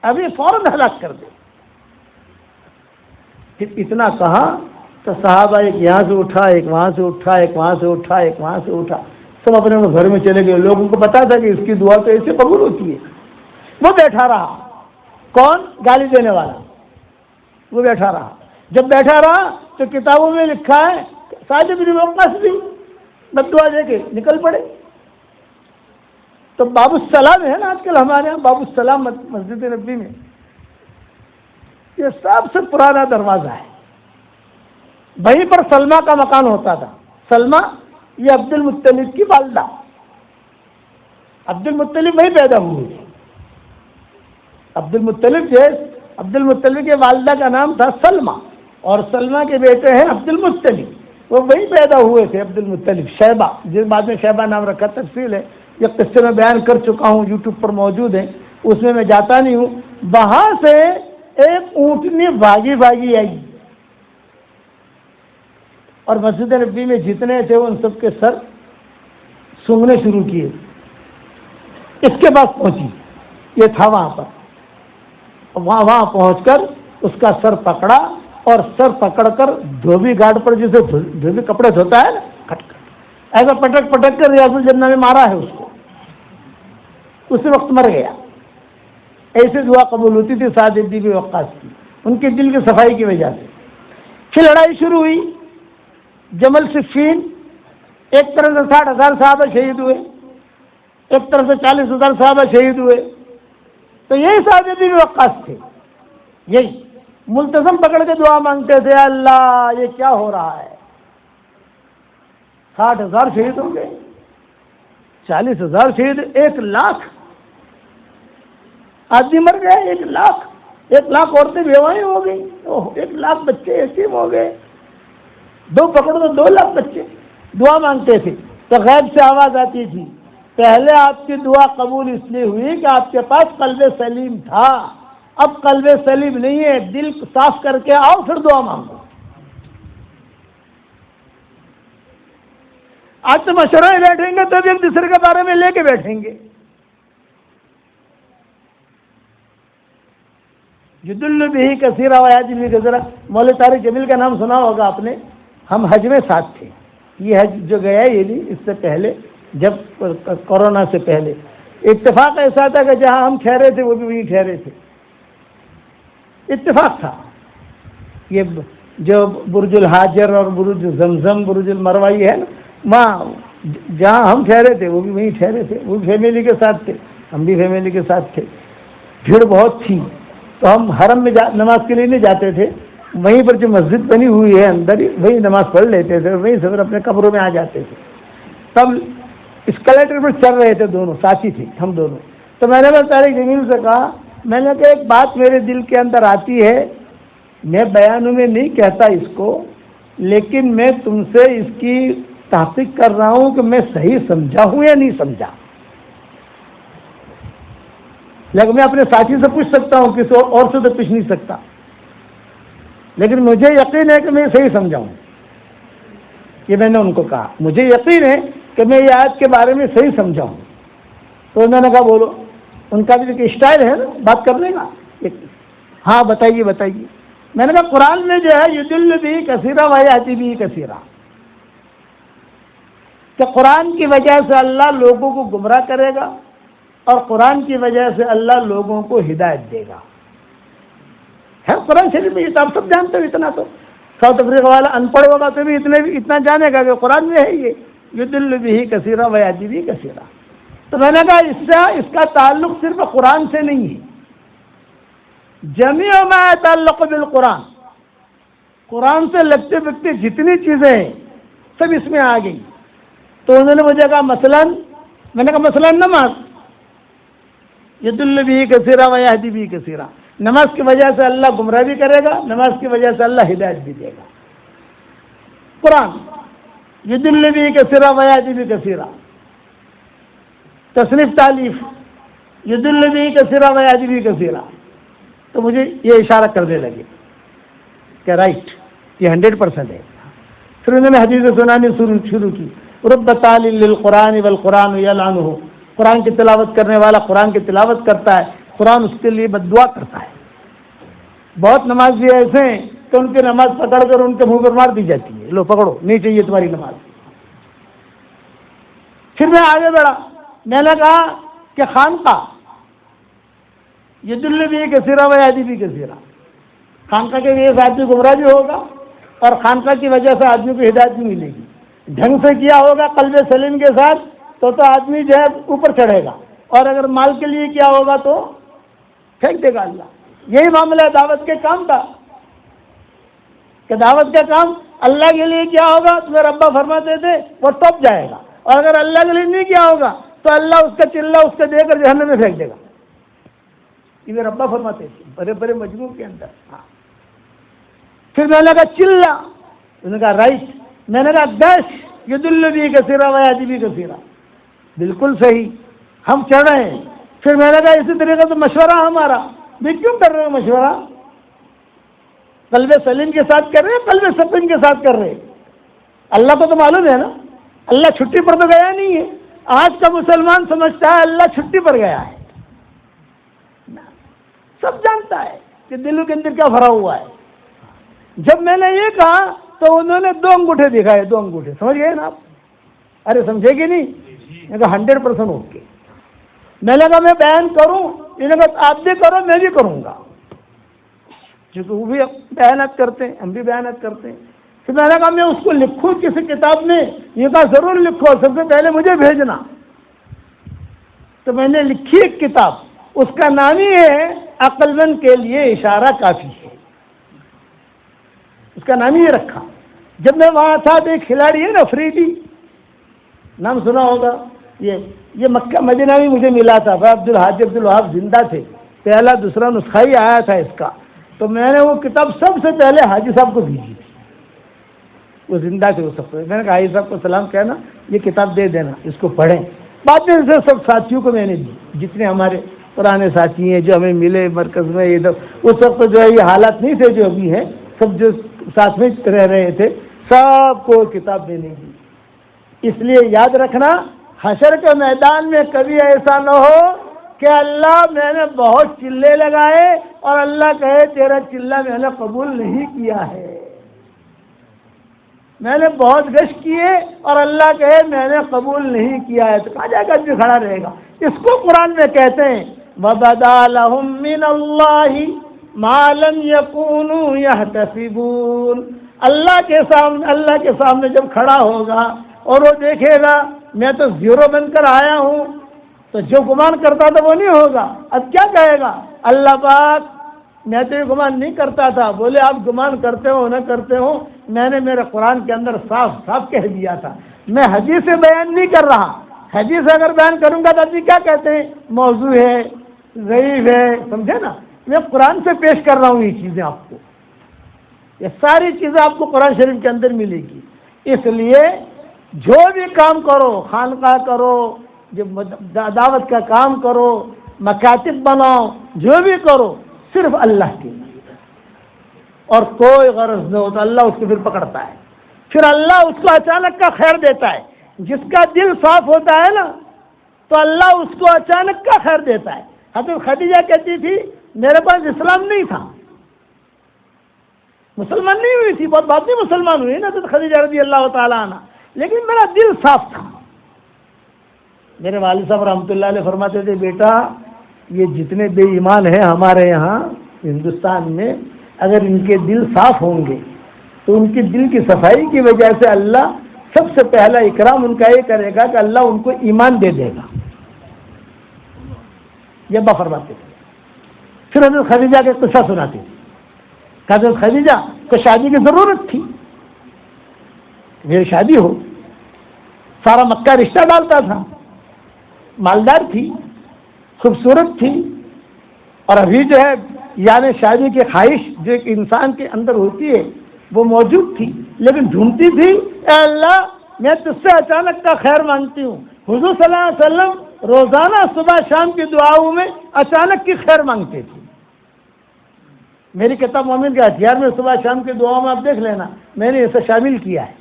S1: ابھی فوراً ہلاک کر دے. پھر اتنا کہا تو صحابہ ایک یہاں سے اٹھا, ایک وہاں سے اٹھا, ایک وہاں سے اٹھا, ایک وہاں سے اٹھا, سب اپنے گھر میں چلے گئے. لوگوں کو پتا تھا کہ اس کی دعا تو ایسے قبول ہوتی ہے. وہ بیٹھا رہا. کون؟ گالی دینے والا. وہ بیٹھا رہا. جب بیٹھا رہا تو کتابوں میں لکھا ہے سعد بن ابی وقاص بھی بد دعا دے کے نکل پڑے. تو باب السلام ہے نا آج کل ہمارے یہاں, باب السلام مسجد نبی میں, یہ سب سے پرانا دروازہ ہے. وہیں پر سلمہ کا مکان ہوتا تھا. سلمہ یہ عبد المطلب کی والدہ, عبد المطلب وہیں پیدا ہوئی تھی. عبد المطلب کے والدہ کا نام تھا سلمہ اور سلمہ کے بیٹے ہیں عبد المطلب. وہ وہیں پیدا ہوئے تھے عبد المطلب. شیبہ, جس بعد میں شیبہ نام رکھا, تفصیل ہے یہ قصے میں بیان کر چکا ہوں, یوٹیوب پر موجود ہے, اس میں جاتا نہیں ہوں. وہاں سے ایک اونٹنی بھاگی آئی اور مسجد نبی میں جتنے تھے ان سب کے سر سونگنے شروع کیے. اس کے پاس پہنچی, یہ تھا وہاں پر. وہاں پہنچ کر اس کا سر پکڑا اور سر پکڑ کر دھوبی گھاٹ پر جسے دھوبی کپڑے دھوتا ہے نا, کھٹ ایسا پٹک کر ریاض الجنہ میں مارا ہے اس کو. اسی وقت مر گیا. ایسے دعا قبول ہوتی تھی سعد بن ابی وقاص کی, ان کے دل کی صفائی کی وجہ سے. پھر لڑائی شروع ہوئی, جمل صفین. ایک طرف سے 60,000 صحابہ شہید ہوئے, ایک طرف سے 40,000 صحابہ شہید ہوئے. تو یہی سعد بن ابی وقاص تھے, یہی ملتزم پکڑ کے دعا مانگتے تھے, اللہ یہ کیا ہو رہا ہے. 60,000 شہید ہو گئے, 40,000 شہید, 1,00,000 آدمی مر گئے. 1,00,000 عورتیں بیوائیں ہو گئی, 1,00,000 بچے یتیم ہو گئے. 2 پکڑو تو 2,00,000 بچے. دعا مانگتے تھے تو غیب سے آواز آتی تھی, پہلے آپ کی دعا قبول اس لیے ہوئی کہ آپ کے پاس قلب سلیم تھا, اب قلب سلیم نہیں ہے, دل صاف کر کے آؤ پھر دعا مانگو. آج تو مشورہ میں بیٹھیں گے تو بھی ایک دوسرے کے بارے میں لے کے بیٹھیں گے. جدل بھی کثیر آیات بھی کثیرہ. مولوی طارق جمیل کا نام سنا ہوگا آپ نے. ہم حج میں ساتھ تھے. یہ حج جو گیا یہ نہیں, اس سے پہلے جب کورونا سے پہلے اتفاق ایسا تھا کہ جہاں ہم ٹھہرے تھے وہ بھی وہیں ٹھہرے تھے. اتفاق تھا. یہ جو برج الحاجر اور برج زمزم, برج المروائی ہے نا, وہاں جہاں ہم ٹھہرے تھے وہ بھی وہیں ٹھہرے تھے, وہ فیملی کے ساتھ تھے. ہم بھی فیملی کے ساتھ تھے، بھیڑ بہت تھی، تو ہم حرم میں نماز کے لیے نہیں جاتے تھے، وہیں پر جو مسجد بنی ہوئی ہے اندر ہی وہیں نماز پڑھ لیتے تھے، وہیں سے پھر اپنے قبروں میں آ جاتے تھے۔ تب اسکلیٹر پر چل رہے تھے، دونوں ساتھی تھے ہم دونوں، تو میں نے بس طارق جمیل سے کہا، میں نے کہا ایک بات میرے دل کے اندر آتی ہے، میں بیانوں میں نہیں کہتا اس کو، لیکن میں تم سے اس کی تحقیق کر رہا ہوں کہ میں صحیح سمجھا ہوں یا نہیں سمجھا۔ لیکن میں اپنے ساتھی سے پوچھ سکتا ہوں، کسی اور سے تو پوچھ نہیں سکتا، لیکن مجھے یقین ہے کہ میں صحیح سمجھا ہوں۔ یہ میں نے ان کو کہا، مجھے یقین ہے کہ میں یہ آیت کے بارے میں صحیح سمجھا ہوں۔ تو انہوں نے کہا بولو، ان کا بھی ایک اسٹائل ہے نا بات کرنے کا، ہاں بتائیے بتائیے۔ میں نے کہا قرآن میں جو ہے یضل بھی کثیرا ویہدی بھی کثیرا، کہ قرآن کی وجہ سے اللہ لوگوں کو گمراہ کرے گا اور قرآن کی وجہ سے اللہ لوگوں کو ہدایت دے گا۔ ہے قرآن شریف میں، یہ تو آپ سب جانتے ہو، اتنا تو ساؤتھ افریقہ والا ان پڑھ ہوگا تو بھی اتنا جانے گا کہ قرآن میں ہے یہ یضل بھی کثیرا ویہدی بھی کثیرا۔ تو میں نے کہا اس کا تعلق صرف قرآن سے نہیں ہے، جمیع ما یتعلق بالقرآن، قرآن سے لگتے بگتے جتنی چیزیں ہیں سب اس میں آ گئی۔ تو انہوں نے مجھے کہا مثلاً، میں نے کہا مثلاً نماز، یضل بھی کثیرا ویہدی بھی کثیرا، نماز کی وجہ سے اللہ گمراہ بھی کرے گا، نماز کی وجہ سے اللہ ہدایت بھی دے گا۔ قرآن یضل بھی کثیرا ویہدی بھی کثیرا، تصنیف تالیف یضل بھی کثیرا ویہدی بھی کثیرا۔ تو مجھے یہ اشارہ کرنے لگے کہ رائٹ، یہ 100% ہے۔ پھر انہوں نے حدیث سنانی شروع کی، رب تال للقرآن والقرآن یلعنہ، قرآن کی تلاوت کرنے والا قرآن کی تلاوت کرتا ہے، قرآن اس کے لیے بد دعا کرتا ہے۔ بہت نمازی ایسے ہیں کہ ان کی نماز پکڑ کر ان کے منہ پر مار دی جاتی ہے، لو پکڑو، نہیں چاہیے تمہاری نماز۔ پھر میں آگے بڑھا، میں نے کہا کہ خانقاہ یضل بھی کثیرا ویہدی بھی کثیرا، خانقاہ کے لیے آدمی گمراہ بھی ہوگا اور خانقاہ کی وجہ سے آدمی کو ہدایت بھی ملے گی۔ ڈھنگ سے کیا ہوگا قلب سلیم کے ساتھ تو آدمی جو ہے اوپر چڑھے گا، اور اگر مال کے لیے کیا ہوگا تو پھینک دے گا اللہ۔ یہی معاملہ دعوت کے کام کا، کہ دعوت کا کام اللہ کے لیے کیا ہوگا تو میرے ابا فرماتے تھے وہ ٹوپ جائے گا، اور اگر اللہ کے لیے نہیں کیا ہوگا تو اللہ اس کا چلہ اس کو دے کر جہنم میں پھینک دے گا۔ یہ میرے ابا فرماتے تھے بڑے بڑے مجموع کے اندر۔ ہاں، پھر میں نے کہا چلہ، انہوں نے کہا رائٹ، میں نے کہا دش یضل بھی کثیرا ویہدی بھی کثیرا، بالکل صحیح، ہم چڑھ رہے ہیں۔ پھر میں نے کہا اسی طریقے سے مشورہ ہمارا بھی کیوں کر رہے ہو مشورہ؟ قلب سلیم کے ساتھ کر رہے ہیں، قلب سقیم کے ساتھ کر رہے ہیں؟ اللہ کو تو معلوم ہے نا، اللہ چھٹی پر تو گیا نہیں ہے۔ آج کا مسلمان سمجھتا ہے اللہ چھٹی پر گیا ہے، سب جانتا ہے کہ دلوں کے اندر کیا بھرا ہوا ہے۔ جب میں نے یہ کہا تو انہوں نے 2 انگوٹھے دکھائے، 2 انگوٹھے، سمجھ گئے نا آپ؟ ارے سمجھے کہ نہیں؟ میں کہا 100% اوکے۔ میں نے کہا میں بیان کروں؟ انہوں نے کہا آپ بھی کرو میں بھی کروں گا، کیونکہ وہ بھی بیانات کرتے ہیں، ہم بھی بیانات کرتے ہیں۔ پھر میں نے کہا میں اس کو لکھوں کسی کتاب میں؟ یہ کہا ضرور لکھو، سب سے پہلے مجھے بھیجنا۔ تو میں نے لکھی ایک کتاب، اس کا نام ہی ہے عقل مند کے لیے اشارہ کافی ہے، اس کا نام ہی رکھا۔ جب میں وہاں تھا تو ایک کھلاڑی ہے نا فریدی، نام سنا ہوگا، یہ مکہ مدینہ میں مجھے ملا تھا، حاجی عبدالوہاب زندہ تھے، پہلا دوسرا نسخہ ہی آیا تھا اس کا، تو میں نے وہ کتاب سب سے پہلے حاجی صاحب کو بھیجی تھی، وہ زندہ تھے وہ سب سے۔ میں نے کہا حاجی صاحب کو سلام کہنا یہ کتاب دے دینا، اس کو پڑھیں۔ بعد میں سے سب ساتھیوں کو میں نے دی، جتنے ہمارے پرانے ساتھی ہیں جو ہمیں ملے مرکز میں، اس وقت جو ہے یہ حالات نہیں تھے جو ابھی ہیں، سب جو ساتھ میں رہ رہے تھے سب کو کتاب دینے کی۔ اس لیے یاد رکھنا حشر کے میدان میں کبھی ایسا نہ ہو کہ اللہ میں نے بہت چلے لگائے اور اللہ کہے تیرا چلہ میں نے قبول نہیں کیا ہے، میں نے بہت گشت کیے اور اللہ کہے میں نے قبول نہیں کیا ہے، تو کہاں جا کر بھی کھڑا رہے گا۔ اس کو قرآن میں کہتے ہیں وَبَدَا لَهُم مِّنَ اللَّهِ مَا لَمْ يَكُونُوا يَحْتَسِبُونَ۔ اللہ کے سامنے جب کھڑا ہوگا اور وہ دیکھے گا میں تو زیرو بن کر آیا ہوں، تو جو گمان کرتا تھا وہ نہیں ہوگا. اب کیا کہے گا اللہ پاک میں تو یہ گمان نہیں کرتا تھا. بولے آپ گمان کرتے ہو نہ کرتے ہو, میں نے میرے قرآن کے اندر صاف صاف کہہ دیا تھا. میں حدیث سے بیان نہیں کر رہا. حدیث اگر بیان کروں گا تو ابھی کیا کہتے ہیں موضوع ہے, ضعیف ہے, سمجھے نا. میں قرآن سے پیش کر رہا ہوں یہ چیزیں آپ کو. یہ ساری چیزیں آپ کو قرآن شریف کے اندر ملے گی. اس لیے جو بھی کام کرو, خانقاہ کرو, جو دعوت کا کام کرو, مکاتب بناؤ, جو بھی کرو صرف اللہ کے لیے, اور کوئی غرض نہ ہو تو اللہ اس کو پھر پکڑتا ہے. پھر اللہ اس کو اچانک کا خیر دیتا ہے. جس کا دل صاف ہوتا ہے نا تو اللہ اس کو اچانک کا خیر دیتا ہے. حضرت خدیجہ کہتی تھی میرے پاس اسلام نہیں تھا, مسلمان نہیں ہوئی تھی, بہت بعد میں مسلمان ہوئی نا حضرت خدیجہ رضی اللہ تعالیٰ عنہ, لیکن میرا دل صاف تھا. میرے والد صاحب رحمۃ اللہ علیہ فرماتے تھے بیٹا یہ جتنے بے ایمان ہیں ہمارے یہاں ہندوستان میں, اگر ان کے دل صاف ہوں گے تو ان کے دل کی صفائی کی وجہ سے اللہ سب سے پہلا اکرام ان کا یہ کرے گا کہ اللہ ان کو ایمان دے دے گا. یہ ابا فرماتے تھے. پھر حضرت خدیجہ کے قصہ سناتے تھے. حضرت خدیجہ کو شادی کی ضرورت تھی, میری شادی ہو. سارا مکہ رشتہ ڈالتا تھا, مالدار تھی, خوبصورت تھی, اور ابھی جو ہے یعنی شادی کی خواہش جو ایک انسان کے اندر ہوتی ہے وہ موجود تھی, لیکن ڈھونڈتی تھی اے اللہ میں تجھ سے اچانک کا خیر مانگتی ہوں. حضور صلی اللہ علیہ وسلم روزانہ صبح شام کی دعاؤں میں اچانک کی خیر مانگتے تھے. میری کتاب مومن کے ہتھیار میں صبح شام کی دعاؤں میں آپ دیکھ لینا, میں نے اسے شامل کیا ہے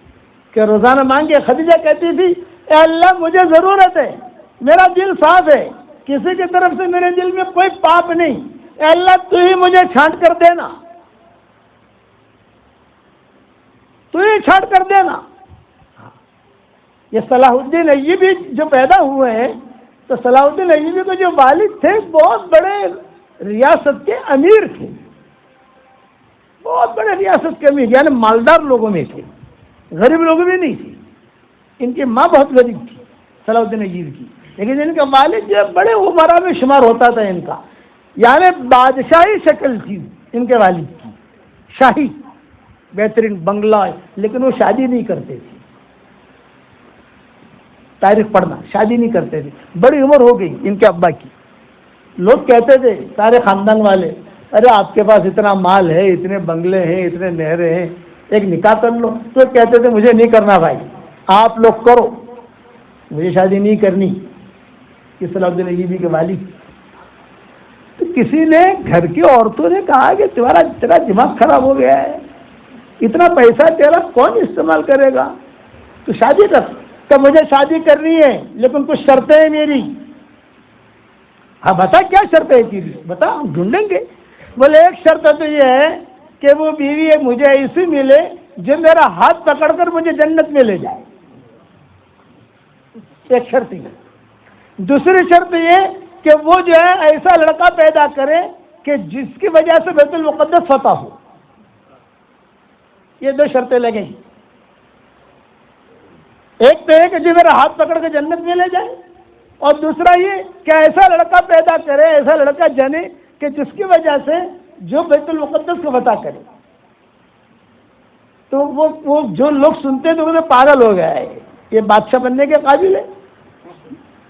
S1: کہ روزانہ مانگے. خدیجہ کہتی تھی اے اللہ مجھے ضرورت ہے, میرا دل صاف ہے, کسی کی طرف سے میرے دل میں کوئی پاپ نہیں, اے اللہ تو ہی مجھے چھانٹ کر دینا, تو ہی چھانٹ کر دینا. یہ صلاح الدین ایوبی جو پیدا ہوئے ہیں تو صلاح الدین ایوبی کے جو والد تھے بہت بڑے ریاست کے امیر تھے, بہت بڑے ریاست کے امیر, یعنی مالدار لوگوں میں تھے, غریب لوگوں میں نہیں تھے. ان کی ماں بہت غریب تھی صلاح الدین ایوبی کی, لیکن ان کا والد جو بڑے عمرا میں شمار ہوتا تھا ان کا, یعنی بادشاہی شکل تھی ان کے والد کی, شاہی بہترین بنگلہ, لیکن وہ شادی نہیں کرتے تھے. تاریخ پڑھنا, شادی نہیں کرتے تھے. بڑی عمر ہو گئی ان کے ابا کی. لوگ کہتے تھے سارے خاندان والے ارے آپ کے پاس اتنا مال ہے, اتنے بنگلے ہیں, اتنے نہریں ہیں, ایک نکاح کر لو. تو کہتے تھے مجھے نہیں کرنا بھائی, آپ لوگ کرو, مجھے شادی نہیں کرنی. یہ صلاح الدین ایوبی کے والد. تو کسی نے گھر کی عورتوں نے کہا کہ تیرا دماغ خراب ہو گیا ہے, اتنا پیسہ تیرا کون استعمال کرے گا, تو شادی کر. تو مجھے شادی کرنی ہے لیکن کچھ شرطیں ہیں میری. ہاں بتا کیا شرط ہے تیری, بتا ہم ڈھونڈیں گے. بولے ایک شرط تو یہ ہے کہ وہ بیوی مجھے ایسی ملے جو میرا ہاتھ پکڑ کر مجھے جنت میں لے جائے. ایک شرط یہ. دوسری شرط یہ کہ وہ جو ہے ایسا لڑکا پیدا کرے کہ جس کی وجہ سے بیت المقدس فتح ہو. یہ دو شرطیں لگیں گی. ایک تو ہے کہ جو میرا ہاتھ پکڑ کے جنت میں لے جائے, اور دوسرا یہ کہ ایسا لڑکا پیدا کرے, ایسا لڑکا جنے کہ جس کی وجہ سے جو بیت المقدس کو فتح کرے. تو وہ جو لوگ سنتے تو انہیں پاگل ہو گیا ہے, یہ بادشاہ بننے کے قابل ہے,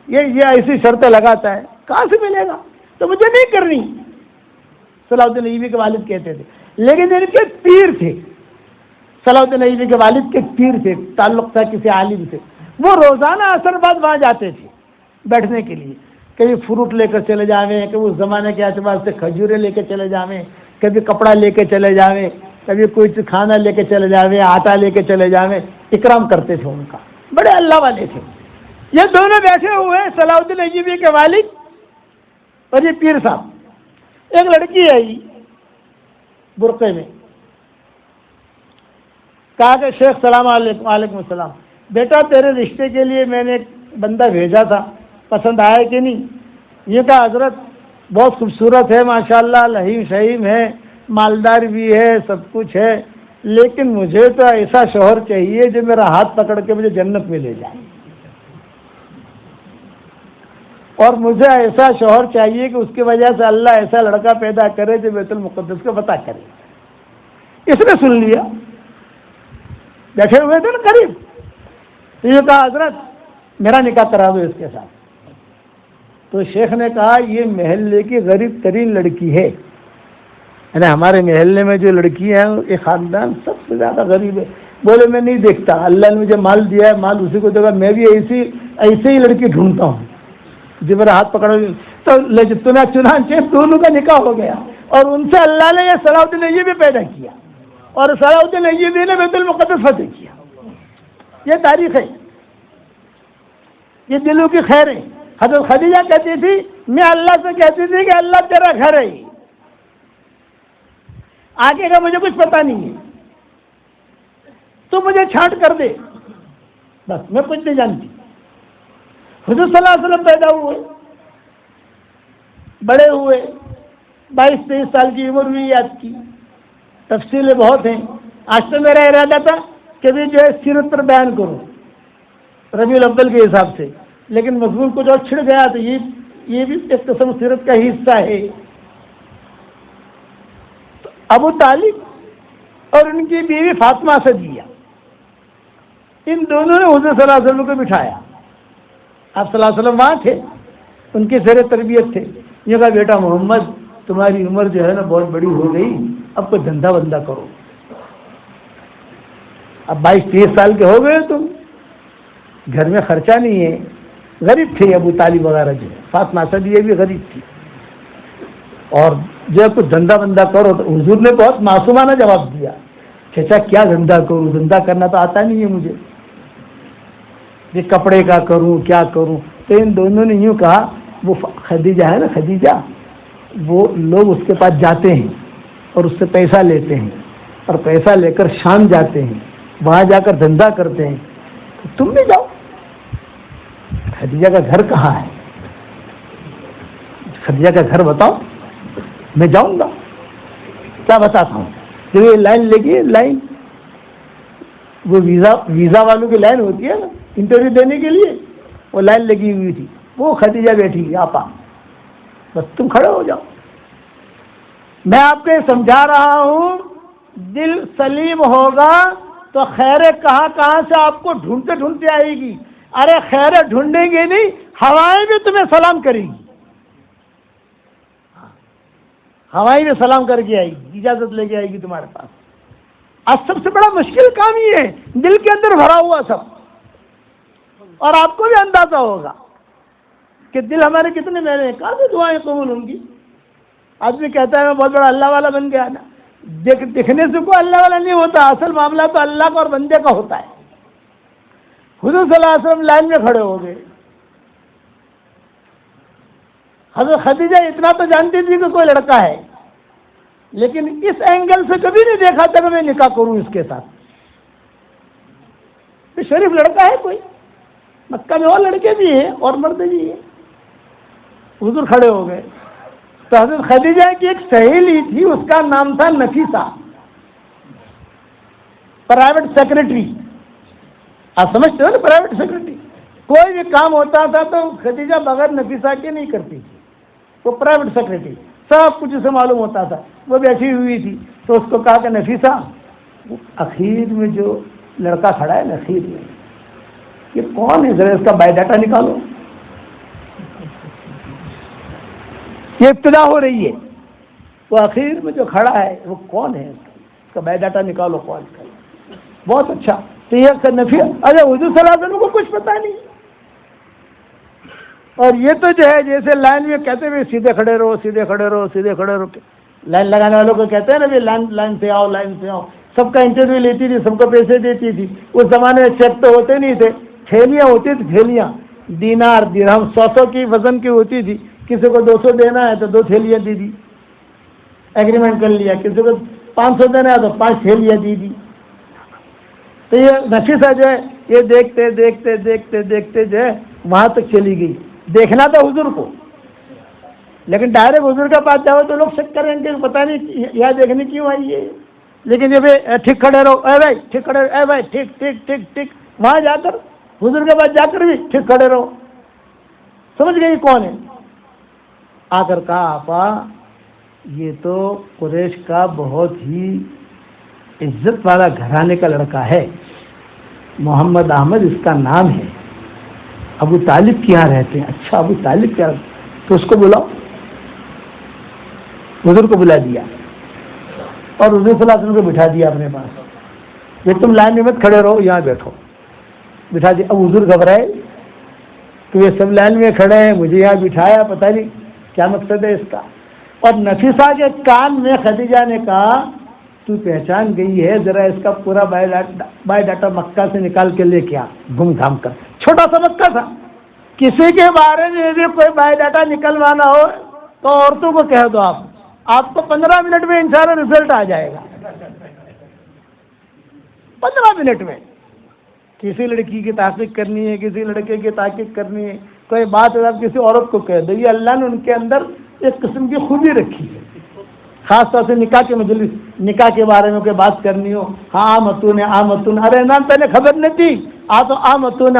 S1: یہ ایسی شرطیں لگاتا ہے, کہاں سے ملے گا. تو مجھے نہیں کرنی. صلاح الدین ایوبی کے والد کہتے تھے, لیکن ان کے پیر تھے, صلاح الدین ایوبی کے والد کے پیر تھے, تعلق تھا کسی عالم سے. وہ روزانہ عصر بعد وہاں جاتے تھے بیٹھنے کے لیے. کبھی فروٹ لے کر چلے جاویں, کبھی اس زمانے کے اعتبار سے کھجورے لے کے چلے جاویں, کبھی کپڑا لے کے چلے جاویں, کبھی کوئی کھانا لے کے چلے جاویں, آٹا لے کے چلے جاویں. اکرام کرتے تھے ان کا, بڑے اللہ والے تھے. یہ دونوں بیٹھے ہوئے صلاح الدین ایوبی کے والد اور یہ پیر صاحب. ایک لڑکی آئی برقعے میں, کہا کہ شیخ سلام علیکم. وعلیکم السلام. بیٹا تیرے رشتے کے لیے میں نے ایک بندہ بھیجا تھا, پسند آیا کہ نہیں. یہ کہا حضرت بہت خوبصورت ہے ماشاءاللہ, لہیم شہیم ہے, مالدار بھی ہے, سب کچھ ہے, لیکن مجھے تو ایسا شوہر چاہیے جو میرا ہاتھ پکڑ کے مجھے جنت میں لے جائے. اور مجھے ایسا شوہر چاہیے کہ اس کی وجہ سے اللہ ایسا لڑکا پیدا کرے جو بیت المقدس کو پتہ کرے. اس نے سن لیا, بیٹھے ہوئے تھے نا قریب, تو یہ کہا حضرت میرا نکاح کرا دو اس کے ساتھ. تو شیخ نے کہا یہ محلے کی غریب ترین لڑکی ہے, یعنی ہمارے محلے میں جو لڑکی ہیں یہ خاندان سب سے زیادہ غریب ہے. بولے میں نہیں دیکھتا, اللہ نے مجھے مال دیا ہے, مال اسی کو دے گا, میں بھی ایسی ہی لڑکی ڈھونڈتا ہوں. جب میرا ہاتھ پکڑا تو چنانچہ دونوں کا نکاح ہو گیا, اور ان سے اللہ نے یہ صلاح الدین ایوبی پیدا کیا, اور صلاح الدین ایوبی نے بیت المقدس فتح کیا. یہ تاریخ ہے, یہ دلوں کی خیر ہے. حضرت خدیجہ کہتی تھی, میں اللہ سے کہتی تھی کہ اللہ تیرا گھر ہے, آگے کا مجھے کچھ پتا نہیں ہے, تو مجھے چھانٹ کر دے, بس میں کچھ نہیں جانتی. حضور صلی اللہ علیہ وسلم پیدا ہوئے, بڑے ہوئے, 22-23 سال کی عمر ہوئی آپ کی, تفصیلیں بہت ہیں. آج تو میرا ارادہ تھا کہ بھی جو ہے سیرت پر بیان کروں ربیع الاول کے حساب سے, لیکن مضمون کچھ اور چھڑ گیا, تو یہ بھی ایک قسم سیرت کا حصہ ہے. تو ابو طالب اور ان کی بیوی فاطمہ صدیہ, ان دونوں نے حضور صلی اللہ علیہ وسلم کو بٹھایا. آپ صلی اللہ علیہ وسلم وہاں تھے, ان کی زیر تربیت تھے. یہ کہا بیٹا محمد تمہاری عمر جو ہے نا بہت بڑی ہو گئی, اب کوئی دھندا بندہ کرو. اب 22-23 سال کے ہو گئے تم, گھر میں خرچہ نہیں ہے. غریب تھے ابو طالب وغیرہ, جو فاطمہ صدیہ بھی غریب تھی, اور جو کچھ دھندا بندہ کرو. تو حضور نے بہت معصومانہ جواب دیا, چچا کیا دھندا کروں, دھندا کرنا تو آتا نہیں ہے مجھے, یہ کپڑے کا کروں کیا کروں. تو ان دونوں نے یوں کہا, وہ خدیجہ ہے نا خدیجہ, وہ لوگ اس کے پاس جاتے ہیں اور اس سے پیسہ لیتے ہیں, اور پیسہ لے کر شام جاتے ہیں, وہاں جا کر دھندا کرتے ہیں, تو تم بھی جاؤ. خدیجہ کا گھر کہاں ہے, خدیجہ کا گھر بتاؤ, میں جاؤں گا. کیا بتاتا ہوں, جو یہ لائن لگی ہے, لائن وہ ویزا والوں کی لائن ہوتی ہے نا انٹرویو دینے کے لیے, وہ لائن لگی ہوئی تھی, وہ خدیجہ بیٹھی آپا, بس تم کھڑے ہو جاؤ. میں آپ کو یہ سمجھا رہا ہوں, دل سلیم ہوگا تو خیر کہاں سے آپ کو ڈھونڈتے ڈھونڈتے آئے گی. ارے خیر ڈھونڈیں گے نہیں, ہوائیں بھی تمہیں سلام کرے گی, ہوائیں بھی سلام کر کے آئے گی, اجازت لے کے آئے گی تمہارے پاس. آج سب سے بڑا مشکل کام یہ ہے, دل کے اندر بھرا ہوا سب, اور آپ کو بھی اندازہ ہوگا کہ دل ہمارے کتنے میرے ہیں, کہاں سے دعائیں قبول ہوں گی. آدمی کہتا ہے میں بہت بڑا اللہ والا بن گیا نا, دکھنے سے کوئی اللہ والا نہیں ہوتا, اصل معاملہ تو اللہ کا اور بندے کا ہوتا ہے. حضور صلی اللہ علیہ وسلم لائن میں کھڑے ہو گئے. حضرت خدیجہ اتنا تو جانتی تھی کہ کوئی لڑکا ہے, لیکن اس اینگل سے کبھی نہیں دیکھا تھا کہ میں نکاح کروں اس کے ساتھ. یہ شریف لڑکا ہے کوئی, مکہ میں اور لڑکے بھی ہیں اور مرد بھی ہیں. حضور کھڑے ہو گئے. تو حضرت خدیجہ کی ایک سہیلی تھی, اس کا نام تھا نفیسہ, پرائیویٹ سیکرٹری. آپ سمجھتے ہو نا, پرائیویٹ سیکرٹری. کوئی بھی کام ہوتا تھا تو خدیجہ بغیر نفیسہ کے نہیں کرتی تھی, وہ پرائیویٹ سیکرٹری, سب کچھ اسے معلوم ہوتا تھا. وہ بیٹھی ہوئی تھی, تو اس کو کہا کہ نفیسہ, اخیر میں جو لڑکا کھڑا ہے نا اخیر میں, یہ کون ہے, ذرا اس کا بایو ڈاٹا نکالو. یہ ابتدا ہو رہی ہے, وہ اخیر میں جو کھڑا ہے وہ کون ہے, اس کا بایو ڈاٹا نکالو کون ہے. بہت اچھا. تو یہ نفی, ارے حضور صلی اللہ علیہ وسلم کو کچھ پتا نہیں. اور یہ تو جو ہے جیسے لائن میں کہتے ہوئے سیدھے کھڑے رہو, سیدھے کھڑے رہو, سیدھے کھڑے رہو. لائن لگانے والوں کو کہتے ہیں نا لائن سے آؤ, لائن سے آؤ. سب کا انٹرویو لیتی تھی, سب کو پیسے دیتی تھی. اس زمانے میں چیک تو ہوتے نہیں تھے, تھیلیاں ہوتی تھی, تھیلیاں, دینار درہم 100 کی وزن کی ہوتی تھی. کسی کو 200 دینا ہے تو 2 تھیلیاں دی دی, ایگریمنٹ کر لیا. کسی کو 500 دینا ہے تو 5 تھیلیاں دی دی. تو یہ نفیسہ جو ہے یہ دیکھتے دیکھتے دیکھتے دیکھتے جو ہے وہاں تک چلی گئی. دیکھنا تھا حضور کو, لیکن ڈائریکٹ حضور کے پاس جاؤ تو لوگ شک کریں گے, پتہ نہیں یہاں دیکھنے کیوں آئی ہے. لیکن جب ٹھیک کھڑے رہو, اے بھائی ٹھیک کھڑے رہو, اے بھائی ٹھیک ٹھیک ٹھیک ٹھیک, وہاں جا کر حضور کے پاس جا کر بھی ٹھیک کھڑے رہو. سمجھ گئی کون ہے؟ آ کر کہا آپا یہ تو قریش کا بہت ہی عزت والا گھرانے کا لڑکا ہے، محمد احمد اس کا نام ہے، ابو طالب کے یہاں رہتے ہیں۔ اچھا ابو طالب کیا؟ تو اس کو بلاؤ۔ حضور کو بلا دیا اور حضور صلی اللہ علیہ وسلم کو بٹھا دیا اپنے پاس، یہ تم لائن میں مت کھڑے رہو، یہاں بیٹھو، بٹھا دیا۔ اب حضور گھبرائے تو یہ سب لائن میں کھڑے ہیں، مجھے یہاں بٹھایا، پتہ نہیں کیا مقصد ہے اس کا۔ اور نفیسہ کے کان میں خدیجہ نے کہا تو پہچان گئی ہے، ذرا اس کا پورا بایو ڈاٹا مکہ سے نکال کے لے کے آ، گھوم گھام کر۔ چھوٹا سا مکہ تھا، کسی کے بارے میں بھی کوئی بایو ڈاٹا نکلوانا ہو تو عورتوں کو کہہ دو، آپ کو 15 منٹ میں انشاءاللہ رزلٹ آ جائے گا، 15 منٹ میں۔ کسی لڑکی کی تحقیق کرنی ہے، کسی لڑکے کی تحقیق کرنی ہے، کوئی بات ہے آپ کسی عورت کو کہہ دو، یہ اللہ نے ان کے اندر ایک قسم کی خوبی رکھی ہے۔ خاص طور سے نکاح کے مجلس، نکاح کے بارے میں کوئی بات کرنی ہو، ہاں آمتون آمتون، ارے نام پہلے خبر نہیں تھی، آمتون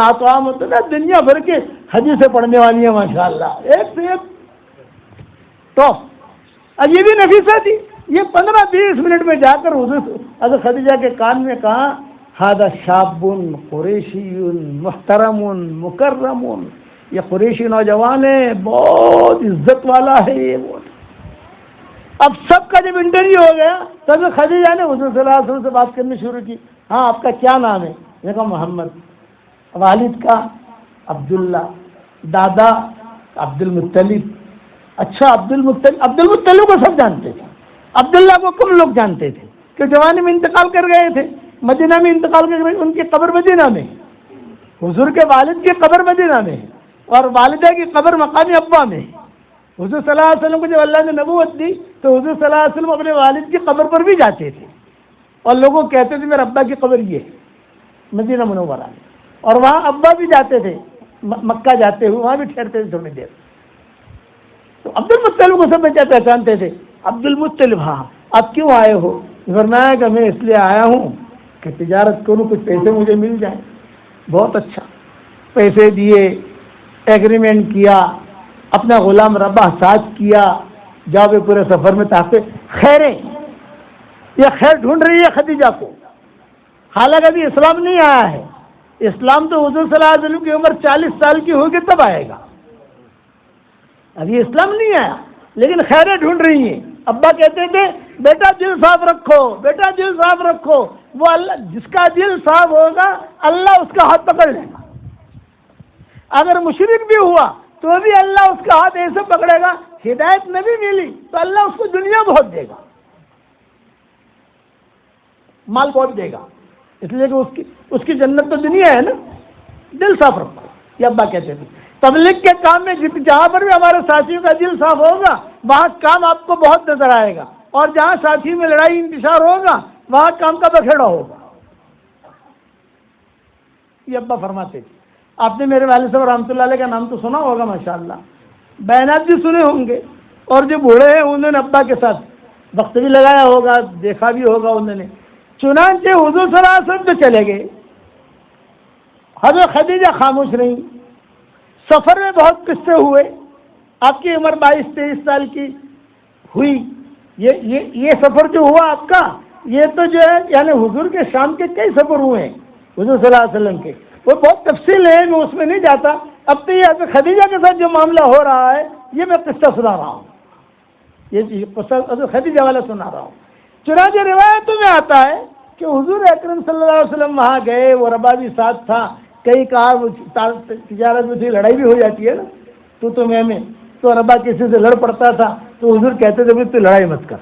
S1: دنیا بھر کے حدیثیں پڑھنے والی ہیں ماشاءاللہ، ایک سے ایک ٹاپ۔ اب یہ بھی نفیسہ تھی، یہ 15-20 منٹ میں جا کر حضرت خدیجہ کے کان میں کہا ھذا شاب قریشی محترم مکرم، یہ قریشی نوجوان ہے، بہت عزت والا ہے یہ بہت۔ اب سب کا جب انٹرویو ہو گیا تو حضرت خدیجہ نے حضور صلی اللہ علیہ وسلم سے بات کرنی شروع کی۔ ہاں آپ کا کیا نام ہے؟ میں نے کہا محمد۔ والد کا عبداللہ، دادا عبد المطلب۔ اچھا عبد المطلب کو سب جانتے تھے، عبداللہ کو کم لوگ جانتے تھے کہ جوانی میں انتقال کر گئے تھے، مدینہ میں انتقال کر گئے، ان کی قبر مدینہ میں، حضور کے والد کی قبر مدینہ میں اور والدہ کی قبر مقام ابا میں۔ حضور صلی اللہ علیہ وسلم کو جب اللہ نے نبوت دی تو حضور صلی اللہ علیہ وسلم اپنے والد کی قبر پر بھی جاتے تھے اور لوگوں کو کہتے تھے میرے ابا کی قبر یہ ہے مدینہ منورہ میں، اور وہاں ابا بھی جاتے تھے، مکہ جاتے ہوئے وہاں بھی ٹھہرتے تھے تھوڑی دیر۔ تو عبد المطلب کو سب بچہ پہچانتے تھے، عبد المطلب ہاں آپ کیوں آئے ہو؟ فرمایا کہ میں اس لیے آیا ہوں کہ تجارت کروں، کچھ پیسے مجھے مل جائیں۔ بہت اچھا، پیسے دیے، ایگریمنٹ کیا، اپنا غلام رباح ساتھ کیا، جاؤ پورے سفر میں تاکہ خیریں، یہ خیر ڈھونڈ رہی ہے خدیجہ کو، حالانکہ ابھی اسلام نہیں آیا ہے، اسلام تو حضور صلی اللہ علیہ وسلم کی عمر 40 سال کی ہوگی تب آئے گا، ابھی اسلام نہیں آیا، لیکن خیریں ڈھونڈ رہی ہیں۔ ابا کہتے تھے بیٹا دل صاف رکھو، بیٹا دل صاف رکھو، وہ اللہ جس کا دل صاف ہوگا اللہ اس کا ہاتھ پکڑ لے گا، اگر مشرک بھی ہوا تو بھی اللہ اس کا ہاتھ ایسے پکڑے گا، ہدایت نہ بھی ملی تو اللہ اس کو دنیا بہت دے گا، مال بہت دے گا، اس لیے کہ اس کی جنت تو دنیا ہے نا۔ دل صاف رکھو، یہ ابا کہتے تھے۔ تبلیغ کے کام میں جہاں پر بھی ہمارے ساتھیوں کا دل صاف ہوگا وہاں کام آپ کو بہت نظر آئے گا، اور جہاں ساتھی میں لڑائی انتشار ہوگا وہاں کام کا بکھیڑا ہوگا، یہ ابا فرماتے تھے۔ آپ نے میرے والد صاحب رحمۃ اللہ علیہ کا نام تو سنا ہوگا ماشاءاللہ، بیانات بھی سنے ہوں گے، اور جو بوڑھے ہیں انہوں نے ابا کے ساتھ وقت بھی لگایا ہوگا، دیکھا بھی ہوگا انہوں نے۔ چنانچہ حضور صلی اللہ علیہ وسلم تو چلے گئے، حضرت خدیجہ خاموش رہیں۔ سفر میں بہت قصے ہوئے، آپ کی عمر 22-23 سال کی ہوئی، یہ سفر جو ہوا آپ کا، یہ تو جو ہے یعنی حضور کے شام کے کئی سفر ہوئے ہیں حضور صلی اللہ علیہ وسلم کے، وہ بہت تفصیل ہے، میں اس میں نہیں جاتا۔ اب تو یہ خدیجہ کے ساتھ جو معاملہ ہو رہا ہے یہ میں قصہ سنا رہا ہوں، یہ قصہ خدیجہ والا سنا رہا ہوں۔ چنانچہ روایتوں میں آتا ہے کہ حضور اکرم صلی اللہ علیہ وسلم وہاں گئے، وہ ربا بھی ساتھ تھا، کئی کار تجارت میں تھی، لڑائی بھی ہو جاتی ہے نا، تو میں تو ربا کسی سے لڑ پڑتا تھا تو حضور کہتے تھے تو لڑائی مت کر،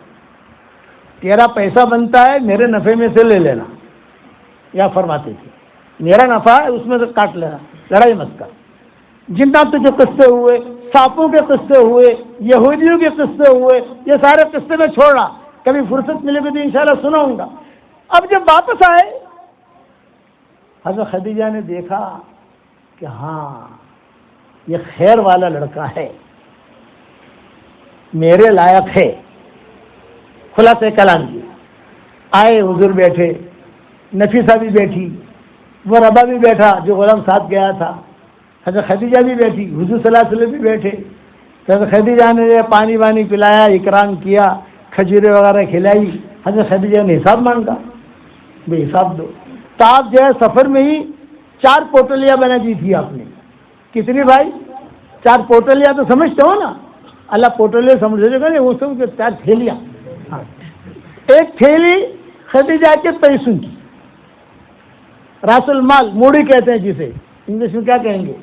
S1: تیرا پیسہ بنتا ہے میرے نفع میں سے لے لینا، یا فرماتے تھے میرا نفع ہے اس میں سے کاٹ لینا، لڑائی مت کر۔ جنات کے قصے ہوئے، سانپوں کے قصے ہوئے، یہودیوں کے قصے ہوئے، یہ سارے قصے میں چھوڑ رہا، کبھی فرصت ملے گی تو انشاءاللہ سناؤں گا۔ اب جب واپس آئے حضرت خدیجہ نے دیکھا کہ ہاں یہ خیر والا لڑکا ہے، میرے لائق ہے، خلاصہ کلام کی۔ آئے حضور بیٹھے، نفیسہ بھی بیٹھی، وہ ربا بھی بیٹھا جو غلام ساتھ گیا تھا، حضرت خدیجہ بھی بیٹھی، حضور صلی اللہ علیہ وسلم بھی بیٹھے. حضرت خدیجہ نے پانی وانی پلایا، اکرام کیا، کھجوریں وغیرہ کھلائی. حضرت خدیجہ نے حساب مانگا، بھائی حساب دو. تو آپ جو ہے سفر میں ہی 4 پوٹلیاں بنا دی تھی آپ نے. کتنی بھائی؟ 4 پوٹلیاں تو سمجھتے ہو نا؟ اللہ پوٹلیاں سمجھے گا نہیں، وہ سب 4 تھیلیاں. ہاں، ایک تھیلی خدیجہ کے پیسوں کی، راس المال موڑی کہتے ہیں جسے انگلش میں کیا کہیں گے؟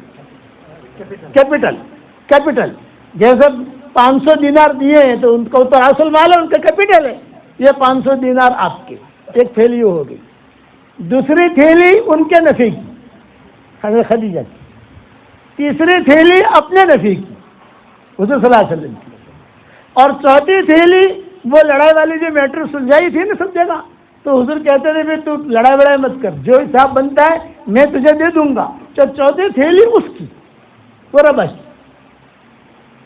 S1: کیپٹل. جیسے 500 دینار دیے ہیں تو ان کو تو راس المال ہے، ان کا کیپٹل ہے. یہ 500 دینار آپ کے، ایک تھیلی ہو گئی. دوسری تھیلی ان کے نفی کی، حضرت خدیجہ کی. تیسری تھیلی اپنے نفی کی، حضور صلی اللہ علیہ وسلم کی. اور چوتھی تھیلی وہ لڑائی والی جو میٹر سلجھائی تھی نا سب جگہ، تو حضور کہتے تھے تو لڑائی وڑائی مت کر، جو حساب بنتا ہے میں تجھے دے دوں گا. چوتھی تھیلی اس کی پورا بس.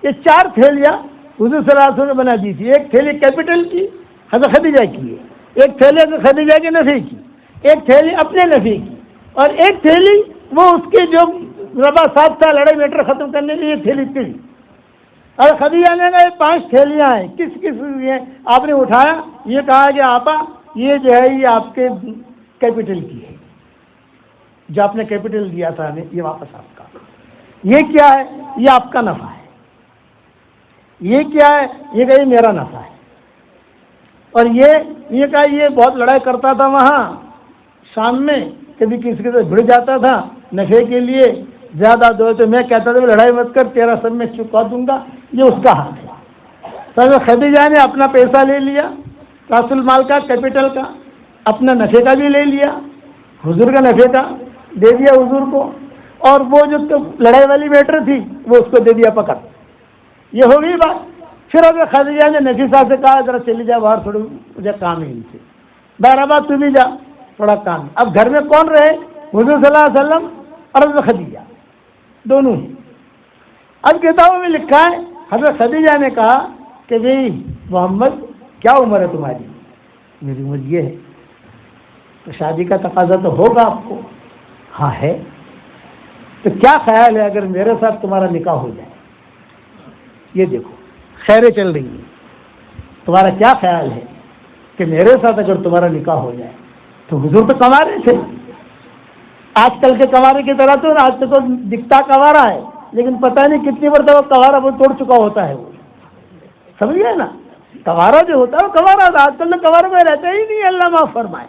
S1: یہ 4 تھیلیاں حضور صلی اللہ علیہ وسلم نے بنا دی تھی. ایک تھیلی کیپٹل کی حضرت خدیجہ کی ہے، ایک تھیلی حضرت خدیجہ کے نفی کی، ایک تھیلی اپنے نفی کی، اور ایک تھیلی وہ اس کے جو ربا صاحب تھا لڑائی میٹر ختم کرنے کے لیے تھیلی تھی. اور خدیجہ نے کہا یہ 5 تھیلیاں ہیں، کس یہ آپ نے اٹھایا؟ یہ کہا کہ آپا یہ جو ہے یہ آپ کے کیپٹل کی ہے، جو آپ نے کیپٹل دیا تھا ہمیں یہ واپس آپ کا. یہ کیا ہے؟ یہ آپ کا نفع ہے. یہ کیا ہے؟ یہ کہ یہ میرا نفع ہے. اور یہ کہا یہ بہت لڑائی کرتا تھا وہاں شام میں، کبھی کسی کے ساتھ بھڑ جاتا تھا نفع کے لیے زیادہ دو تو میں کہتا تھا لڑائی مت کر، تیرا سب میں چکا دوں گا. یہ اس کا حق ہے. تو خدیجہ نے اپنا پیسہ لے لیا راس المال کا، کیپٹل کا، اپنا نفع کا بھی لے لیا، حضور کا نفع کا دے دیا حضور کو، اور وہ جو لڑائی والی میٹر تھی وہ اس کو دے دیا پکڑ. یہ ہو گئی بات. پھر اگر خدیجہ نے نفی صاحب سے کہا ذرا چلی جا باہر، تھوڑی مجھے کام ہے ان سے. بہرآباد تو بھی جا، تھوڑا کام ہے. اب گھر میں کون رہے؟ حضور صلی اللہ علیہ وسلم اور حضرت خدیجہ دونوں ہی. اب کتابوں میں لکھا ہے حضرت خدیجہ نے کہا کہ بھئی محمد کیا عمر ہے تمہاری؟ میری عمر یہ ہے. تو شادی کا تقاضا تو ہوگا آپ کو؟ ہاں ہے. تو کیا خیال ہے اگر میرے ساتھ تمہارا نکاح ہو جائے؟ یہ دیکھو خیریں چل رہی ہیں، تمہارا کیا خیال ہے کہ میرے ساتھ اگر تمہارا نکاح ہو جائے؟ تو حضور تو کنوارے تھے، آج کل کے کنوارے کی طرح تو آج تک تو دکھتا کنوارا ہے، لیکن پتہ نہیں کتنی مرتبہ کنوارا وہ توڑ چکا ہوتا ہے. وہ سمجھ گئے نا؟ کنوارا جو ہوتا ہے وہ کنوارا ہوتا ہے. آج کل میں کنوارے میں رہتا ہی نہیں، اللہ معاف فرمائے.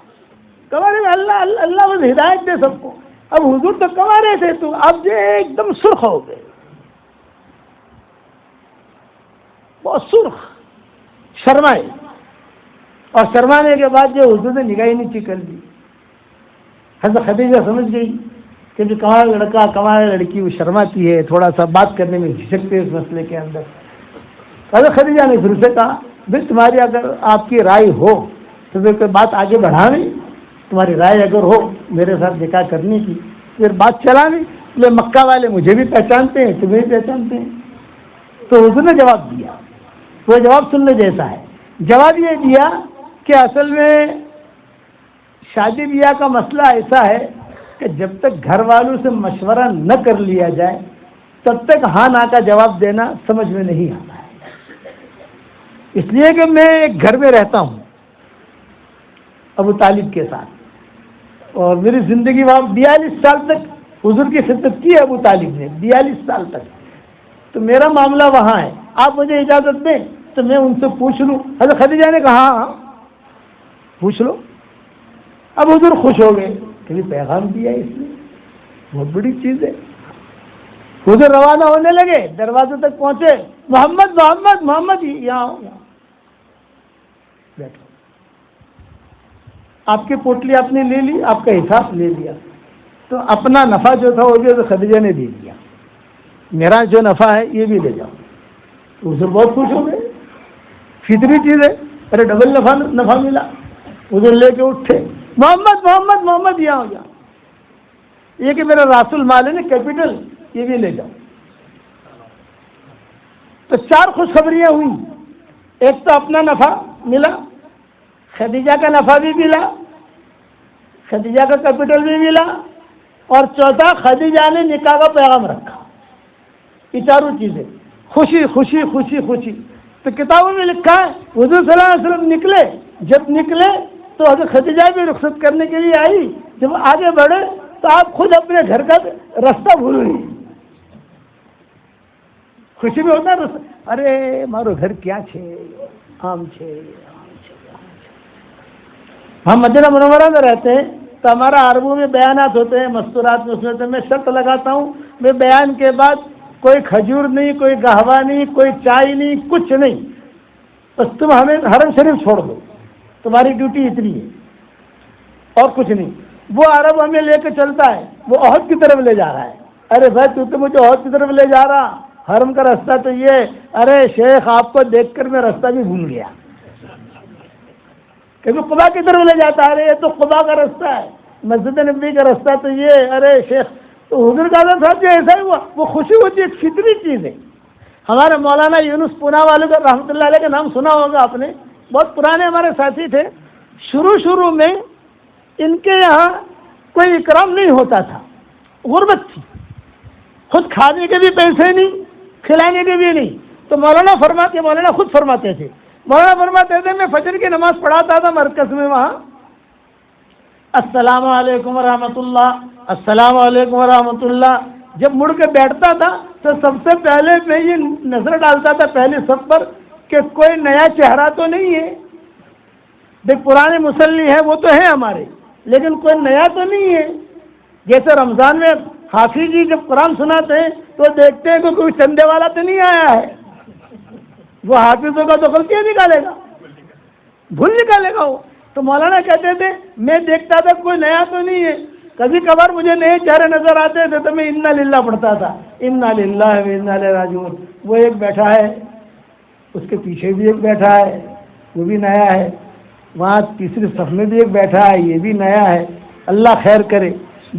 S1: کنوارے میں اللہ بس ہدایت دے سب کو. اب حضور تو کنوارے تھے، تو اب جو ایک دم سرخ ہو گئے، بہت سرخ، شرمائے. اور شرمانے کے بعد جو حضور نے نگاہ نیچی کر دی. حضرت خدیجہ سمجھ گئی کہ جو کنوارا لڑکا کنوارا لڑکی وہ شرماتی ہے، تھوڑا سا بات کرنے میں جھجکتے ہیں اس مسئلے کے اندر. حضرت خدیجہ نے پھر سے کہا بھائی تمہاری اگر آپ کی رائے ہو تو پھر کوئی بات آگے بڑھاویں، تمہاری رائے اگر ہو میرے ساتھ نکاح کرنے کی پھر بات چلاویں. یہ مکہ والے مجھے بھی پہچانتے ہیں، تمہیں بھی پہچانتے ہیں. تو حضور نے جواب دیا، وہ جواب سننے جیسا ہے. جواب یہ دیا کہ اصل میں شادی بیاہ کا مسئلہ ایسا ہے کہ جب تک گھر والوں سے مشورہ نہ کر لیا جائے تب تک ہاں نہ کا جواب دینا سمجھ میں نہیں آتا ہے. اس لیے کہ میں ایک گھر میں رہتا ہوں ابو طالب کے ساتھ، اور میری زندگی وہاں 42 سال تک حضور کی خدمت کی ہے ابو طالب نے، 42 سال تک. تو میرا معاملہ وہاں ہے، آپ مجھے اجازت دیں تو میں ان سے پوچھ لوں. حضرت خدیجہ نے کہا ہاں پوچھ لو. اب حضور خوش ہو گئے کہ پیغام دیا اس نے، بہت بڑی چیز ہے. حضور روانہ ہونے لگے، دروازے تک پہنچے، محمد محمد محمد یہاں آؤ، یہاں بیٹھو. آپ کی پوٹلی آپ نے لے لی، آپ کا حساب لے لیا، تو اپنا نفع جو تھا وہ بھی تو خدیجہ نے دے دیا، میرا جو نفع ہے یہ بھی لے جاؤ. تو حضور بہت خوش ہو گئے، فطری چیز ہے، ارے ڈبل نفع ملا. حضور لے کے اٹھے، محمد محمد محمد یہاں ہو جاؤ، یہ کہ میرا راس المال ہے نا کیپٹل یہ بھی لے جاؤ. تو 4 خوشخبریاں ہوئی. ایک تو اپنا نفع ملا، خدیجہ کا نفع بھی ملا، خدیجہ کا کیپٹل بھی ملا، اور چوتھا خدیجہ نے نکاح کا پیغام رکھا. یہ چاروں چیزیں خوشی خوشی خوشی خوشی. تو کتابوں میں لکھا ہے حضور صلی اللہ علیہ وسلم نکلے، جب نکلے تو حضرت خدیجہ بھی رخصت کرنے کے لیے آئی. جب آگے بڑھے تو آپ خود اپنے گھر کا راستہ بھول گئی. خوشی میں ہوتا ہے ارے مارو گھر کیا چھے آم چھے. ہم مدینہ منورہ میں رہتے ہیں تو ہمارا عربوں میں بیانات ہوتے ہیں، مستورات میں ہوتے ہیں. میں شرط لگاتا ہوں میں بیان کے بعد کوئی کھجور نہیں، کوئی گہوا نہیں، کوئی چائے نہیں، کچھ نہیں. بس تم ہمیں حرم شریف چھوڑ دو، تمہاری ڈیوٹی اتنی ہے اور کچھ نہیں. وہ عرب ہمیں لے کے چلتا ہے، وہ عہد کی طرف لے جا رہا ہے. ارے بھائی تو مجھے عہد کی طرف لے جا رہا، حرم کا راستہ تو یہ. ارے شیخ آپ کو دیکھ کر میں راستہ بھی بھول گیا. کبھی قبا کی طرف لے جاتا ہے، ارے یہ تو قبا کا راستہ ہے، مسجد نبی کا راستہ تو یہ. ارے شیخ تو حضور کا صاحب جو ایسا ہی ہوا. وہ خوشی ہوتی ہے، ایک فطری چیز ہے. ہمارے مولانا یونس پونا والے کا رحمۃ اللہ علیہ کا نام سنا ہوگا آپ نے، بہت پرانے ہمارے ساتھی تھے. شروع میں ان کے یہاں کوئی اکرام نہیں ہوتا تھا، غربت تھی، خود کھانے کے بھی پیسے نہیں، کھلانے کے بھی نہیں. تو مولانا خود فرماتے تھے میں فجر کی نماز پڑھاتا تھا مرکز میں، وہاں السلام علیکم ورحمۃ اللہ، السلام علیکم ورحمۃ اللہ. جب مڑ کے بیٹھتا تھا تو سب سے پہلے میں یہ نظر ڈالتا تھا پہلی صف پر کہ کوئی نیا چہرہ تو نہیں ہے. دیکھ پرانے مصلی ہیں وہ تو ہیں ہمارے، لیکن کوئی نیا تو نہیں ہے. جیسے رمضان میں حافظ جی جب قرآن سناتے ہیں تو دیکھتے ہیں کہ کوئی چندے والا تو نہیں آیا ہے. وہ حافظوں کا تو غلطیاں نکالے گا، بھول نکالے گا وہ. تو مولانا کہتے تھے میں دیکھتا تھا کوئی نیا تو نہیں ہے. کبھی کبھار مجھے نئے چہرے نظر آتے تھے تو میں انا للہ پڑھتا تھا، انا للہ و انا الیہ راجعون. وہ ایک بیٹھا ہے، اس کے پیچھے بھی ایک بیٹھا ہے، وہ بھی نیا ہے. وہاں تیسری صف میں بھی ایک بیٹھا ہے، یہ بھی نیا ہے. اللہ خیر کرے.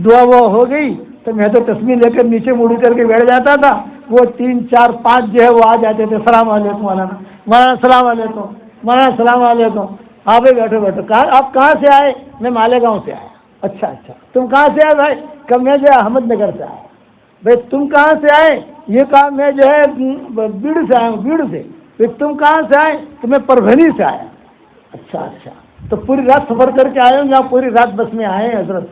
S1: دعا وہ ہو گئی تو میں تو تسبیح لے کر نیچے مڑ کر کے بیٹھ جاتا تھا. وہ 3 4 5 جو ہے وہ آ جاتے تھے. السلام علیکم مولانا، مولانا السلام علیکم، مولانا السلام علیکم. ہاں بھائی بیٹھو بیٹھو. آپ کہاں سے آئے؟ میں مالیگاؤں سے آیا. اچھا تم کہاں سے آئے بھائی؟ کب میں جو ہے احمد نگر سے آیا. بھائی تم کہاں سے آئے؟ یہ کہا میں جو ہے بیڑ سے آیا ہوں. بیڑ سے. پھر تم کہاں سے آئے؟ تو میں پربھنی سے آیا. اچھا تو پوری رات سفر کر کے آئے ہوں یا پوری رات بس میں آئے ہیں حضرت؟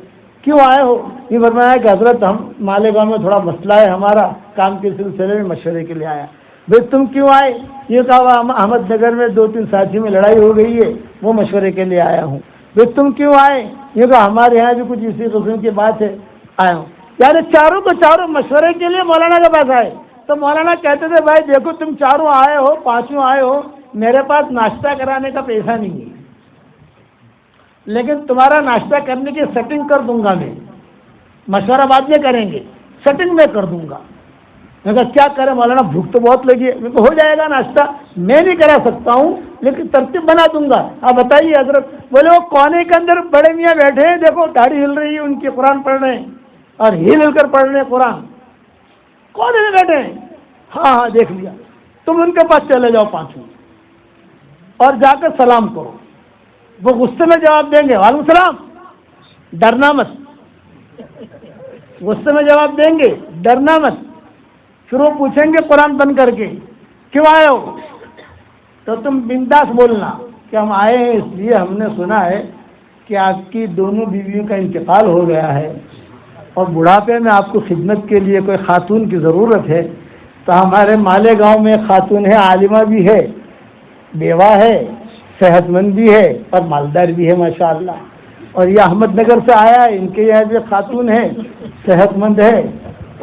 S1: کیوں آئے ہو؟ یہ فرمایا کہ حضرت ہم مالیگاؤں میں تھوڑا مسئلہ ہے ہمارا، کام کے سلسلے میں مشورے کے لیے آیا. بھائی تم کیوں آئے؟ یہ کہا احمد نگر میں 2-3 ساتھی میں لڑائی ہو گئی ہے، وہ مشورے کے لیے آیا ہوں. بھائی تم کیوں آئے؟ یہ کہا ہمارے یہاں بھی کچھ اسی قسم کی بات ہے، آیا ہوں. یعنی چاروں کو چاروں مشورے کے لیے مولانا کے پاس آئے. تو مولانا کہتے تھے بھائی دیکھو تم چاروں آئے ہو، پانچوں آئے ہو، میرے پاس ناشتہ کرانے کا پیسہ نہیں ہے، لیکن تمہارا ناشتہ کرنے کی سیٹنگ کر دوں گا. میں مشورہ بعد میں کریں گے، سیٹنگ میں کر دوں گا. میں کہا کیا کریں مولانا، بھوک تو بہت لگی ہے. ہو جائے گا ناشتہ، میں نہیں کرا سکتا ہوں لیکن ترتیب بنا دوں گا. آپ بتائیے حضرت. بولے وہ کونے کے اندر بڑے میاں بیٹھے ہیں، دیکھو داڑھی ہل رہی ہے ان کی، قرآن پڑھ رہے ہیں اور ہل کر پڑھ رہے ہیں قرآن. کونے میں بیٹھے ہیں. ہاں دیکھ لیا. تم ان کے پاس چلے جاؤ پانچوں اور جا کر سلام کرو. وہ غصے میں جواب دیں گے وعلیکم السلام، ڈرنا مت. غصے میں جواب دیں گے، ڈرنا مت. پھر وہ پوچھیں گے قرآن بند کر کے کیوں آئے ہو؟ تو تم بنداس بولنا کہ ہم آئے ہیں اس لیے ہم نے سنا ہے کہ آپ کی دونوں بیویوں کا انتقال ہو گیا ہے اور بڑھاپے میں آپ کو خدمت کے لیے کوئی خاتون کی ضرورت ہے. تو ہمارے مالیگاؤں میں خاتون ہے، عالمہ بھی ہے، بیوہ ہے، صحت مند بھی ہے اور مالدار بھی ہے ماشاءاللہ. اور یہ احمد نگر سے آیا ہے، ان کے یہاں بھی خاتون ہے، صحت مند ہے.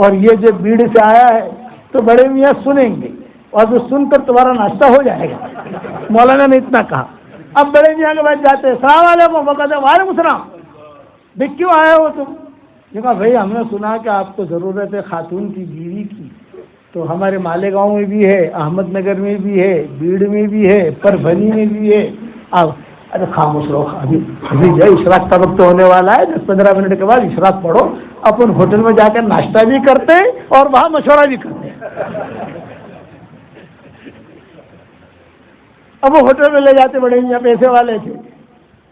S1: اور یہ جو بیڑ سے آیا ہے تو بڑے میاں سنیں گے اور جو سن کر تمہارا ناشتہ ہو جائے گا. مولانا نے اتنا کہا. اب بڑے میاں کے بعد جاتے ہیں السلام علیکم، وہ کہتے ہیں وعلیکم السلام. بھائی کیوں آئے ہو تم؟ یہ کہا بھائی ہم نے سنا کہ آپ کو ضرورت ہے خاتون کی، بیوی کی. تو ہمارے مالیگاؤں میں بھی ہے، احمد نگر میں بھی ہے، بیڑ میں بھی ہے، پربھنی میں بھی ہے. ارے خاموش رہو، ابھی جو اشراق کا وقت ہونے والا ہے، 10-15 منٹ کے بعد اشراق پڑھو. اپن ہوٹل میں جا کر ناشتہ بھی کرتے ہیں اور وہاں مشورہ بھی کرتے ہیں. اب وہ ہوٹل میں لے جاتے، بڑے میاں پیسے والے تھے،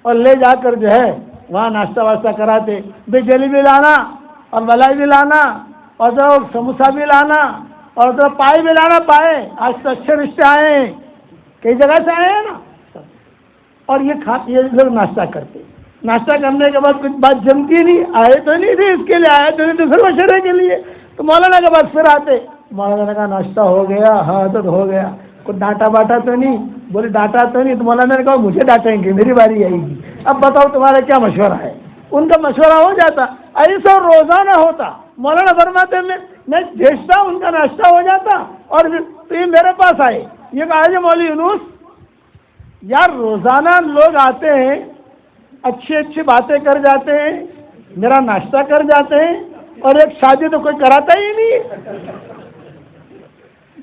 S1: اور لے جا کر جو ہے وہاں ناشتہ واشتہ کراتے. بھائی جلیبی لانا، اور ملائی بھی لانا اور جو سموسا بھی لانا اور جو پائے بھی لانا پائے. آج تو اچھے رشتے آئے ہیں, کئی جگہ سے آئے ہیں نا. اور یہ لوگ ناشتہ کرتے, ناشتہ کرنے کے بعد کچھ بات جمتی نہیں, آئے تو نہیں تھے اس کے لیے, آئے تو نہیں تھے پھر مشورے کے لیے. تو مولانا کے بعد پھر آتے, مولانا کا ناشتہ ہو گیا, حاضر ہو گیا, کوئی ڈانٹا باٹا تو نہیں, بولے ڈانٹا تو نہیں. تو مولانا نے کہا مجھے ڈانٹیں گے, میری باری آئے گی, اب بتاؤ تمہارا کیا مشورہ ہے. ان کا مشورہ ہو جاتا, ایسا روزانہ ہوتا. مولانا فرماتے میں بھیجتا, ان کا ناشتہ ہو جاتا اور پھر یہ میرے پاس آئے. یہ کہا جی مولوی یونس یار روزانہ لوگ آتے ہیں, اچھی اچھی باتیں کر جاتے ہیں, میرا ناشتہ کر جاتے ہیں, اور ایک شادی تو کوئی کراتا ہی نہیں.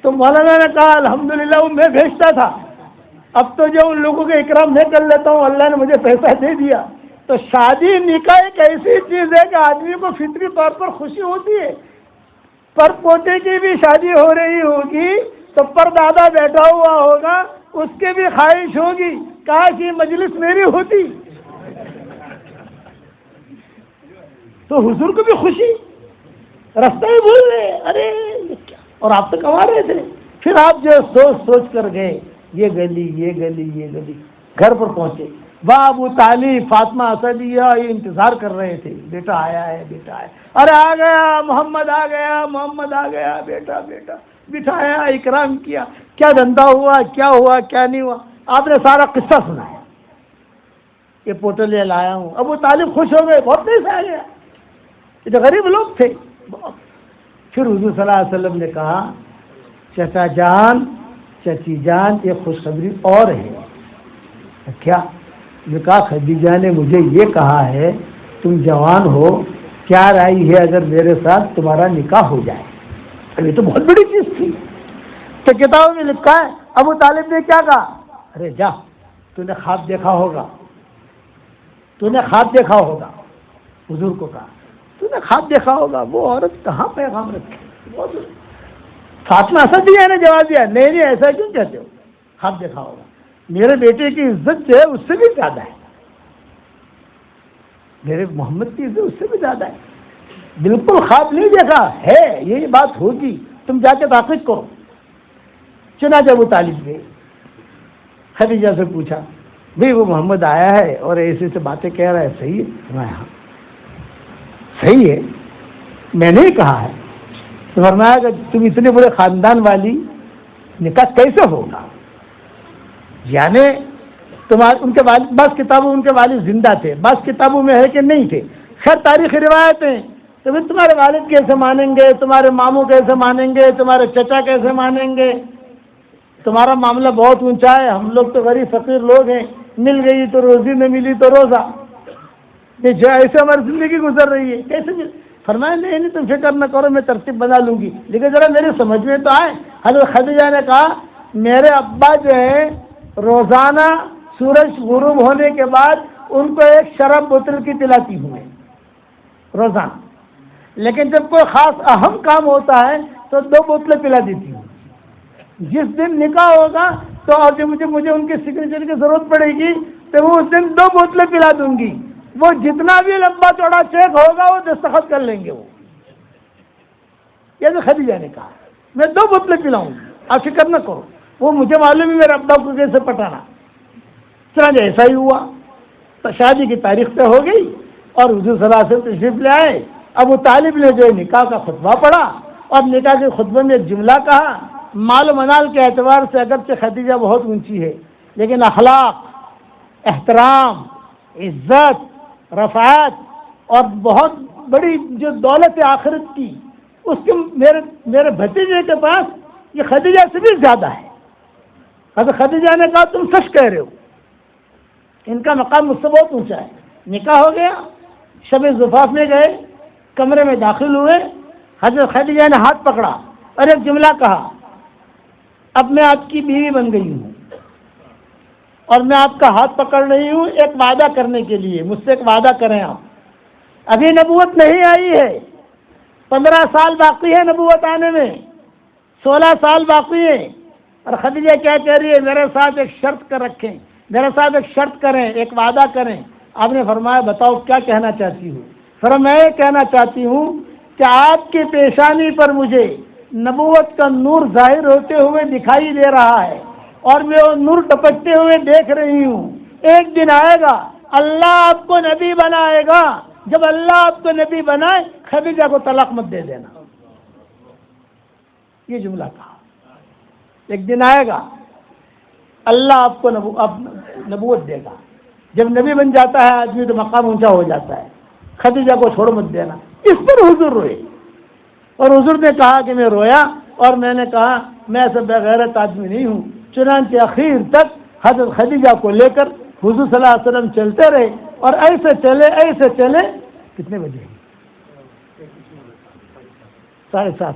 S1: تو مولانا نے کہا الحمدللہ وہ میں بھیجتا تھا, اب تو جو ان لوگوں کے اکرام میں کر لیتا ہوں, اللہ نے مجھے پیسہ دے دیا. تو شادی نکاح ایک ایسی چیز ہے کہ آدمی کو فطری طور پر خوشی ہوتی ہے. پر پوتے کی بھی شادی ہو رہی ہوگی تو پر دادا بیٹھا ہوا ہوگا, اس کی بھی خواہش ہوگی کاش یہ مجلس میری ہوتی. تو حضور کو بھی خوشی, رستہ ہی بھول گئے, ارے کیا, اور آپ تو کما رہے تھے. پھر آپ جو سوچ کر گئے, یہ گلی یہ گلی یہ گلی, گھر پر پہنچے. واہ ابو طالب فاطمہ اسدیہ یہ انتظار کر رہے تھے, بیٹا آیا ہے بیٹا آیا, ارے آ گیا محمد آ گیا محمد آ گیا, بیٹا بیٹا, بٹھایا, اکرام کیا, کیا دھندا ہوا کیا ہوا کیا نہیں ہوا, آپ نے سارا قصہ سنایا. یہ پوٹلیا لایا ہوں. ابو طالب خوش ہو گئے, بہت پیسہ آ گیا, یہ تو غریب لوگ تھے. پھر حضور صلی اللہ علیہ وسلم نے کہا چچا جان چچی جان یہ خوشخبری اور ہے. کیا؟ نے کہا خدیجہ نے مجھے یہ کہا ہے تم جوان ہو, کیا رائے ہے اگر میرے ساتھ تمہارا نکاح ہو جائے. اب یہ تو بہت بڑی چیز تھی. تو کتابوں میں لکھا ہے ابو طالب نے کیا کہا, ارے جا تو نے خواب دیکھا ہوگا, تو نے خواب دیکھا ہوگا. حضور کو کہا تو نے خواب دیکھا ہوگا, وہ عورت کہاں پیغام رکھے. فاطمہ اسدیہ نے جواب دیا نہیں نہیں ایسا کیوں کہتے ہو, خواب دیکھا ہوگا. میرے بیٹے کی عزت جو ہے اس سے بھی زیادہ ہے, میرے محمد کی عزت اس سے بھی زیادہ ہے. بالکل خواب نہیں دیکھا ہے, یہی بات ہوگی, تم جا کے تحقیق کرو. چنانچہ ابو طالب گئے, خدیجہ سے پوچھا بھئی وہ محمد آیا ہے اور ایسے سے باتیں کہہ رہا ہے, صحیح ہے؟ ہاں صحیح ہے, میں نے ہی کہا ہے. تو فرمایا کہ تم اتنے بڑے خاندان والی نکاح کیسے ہوگا. یعنی تمہارے ان کے والد, بعض کتابوں ان کے والد زندہ تھے, بعض کتابوں میں ہے کہ نہیں تھے. خیر تاریخی روایتیں, تو پھر تمہارے والد کیسے مانیں گے, تمہارے ماموں کیسے مانیں گے, تمہارے چچا کیسے مانیں گے. تمہارا معاملہ بہت اونچا ہے, ہم لوگ تو غریب فقیر لوگ ہیں, مل گئی تو روزی, نہ ملی تو روزہ. یہ جو ایسے ہماری زندگی گزر رہی ہے کیسے مل. فرمایا نہیں تم فکر نہ کرو, میں ترتیب بنا لوں گی, لیکن ذرا میری سمجھ میں تو آئے. حضرت خدیجہ نے کہا میرے ابا جو ہے روزانہ سورج غروب ہونے کے بعد ان کو ایک شراب بوتل کی پلاتی ہوں میں روزانہ, لیکن جب کوئی خاص اہم کام ہوتا ہے تو 2 بوتلیں پلا دیتی ہوں. جس دن نکاح ہوگا تو اور مجھے ان کے سگنیچر کی ضرورت پڑے گی تو وہ اس دن 2 بوتلیں پلا دوں گی. وہ جتنا بھی لمبا چوڑا چیک ہوگا وہ دستخط کر لیں گے. وہ یہ تو خدیجہ نے کہا میں 2 بوتلیں پلاؤں گی, آپ فکر نہ کرو. وہ مجھے معلوم ہے میرے ابا کو کیسے پٹانا. چنانچہ ایسا ہی ہوا. تو شادی کی تاریخ طے ہو گئی اور حضور صلی اللہ علیہ وسلم تشریف لے آئے. ابو طالب نے جو نکاح کا خطبہ پڑھا اور نکاح کے خطبے میں ایک جملہ کہا. مال و منال کے اعتبار سے اگرچہ خدیجہ بہت اونچی ہے, لیکن اخلاق, احترام, عزت, رفعت اور بہت بڑی جو دولت آخرت کی اس کے میرے بھتیجے کے پاس یہ خدیجہ سے بھی زیادہ ہے. حضرت خدیجہ نے کہا تم سچ کہہ رہے ہو, ان کا مقام مجھ سے بہت اونچا ہے. نکاح ہو گیا, شب زفاف میں گئے, کمرے میں داخل ہوئے. حضرت خدیجہ نے ہاتھ پکڑا اور ایک جملہ کہا اب میں آپ کی بیوی بن گئی ہوں اور میں آپ کا ہاتھ پکڑ رہی ہوں ایک وعدہ کرنے کے لیے. مجھ سے ایک وعدہ کریں آپ. ابھی نبوت نہیں آئی ہے, 15 سال باقی ہے نبوت آنے میں, 16 سال باقی ہے. اور خدیجہ کیا کہہ رہی ہے میرے ساتھ ایک شرط کر رکھیں, میرے ساتھ ایک شرط کریں, ایک وعدہ کریں. آپ نے فرمایا بتاؤ کیا کہنا چاہتی ہو. پھر میں یہ کہنا چاہتی ہوں کہ آپ کی پیشانی پر مجھے نبوت کا نور ظاہر ہوتے ہوئے دکھائی دے رہا ہے اور میں وہ نور ٹپکتے ہوئے دیکھ رہی ہوں. ایک دن آئے گا اللہ آپ کو نبی بنائے گا. جب اللہ آپ کو نبی بنائے خدیجہ کو طلاق مت دے دینا. یہ جملہ کہا. ایک دن آئے گا اللہ آپ کو نبوت دے گا. جب نبی بن جاتا ہے آدمی تو مقام اونچا ہو جاتا ہے. خدیجہ کو چھوڑ مت دینا. اس پر حضور روئے اور حضور نے کہا کہ میں رویا اور میں نے کہا میں ایسا بغیرت آدمی نہیں ہوں. چنانچہ اخیر تک حضرت خدیجہ کو لے کر حضور صلی اللہ علیہ وسلم چلتے رہے اور ایسے چلے. کتنے بجے؟ 7:30.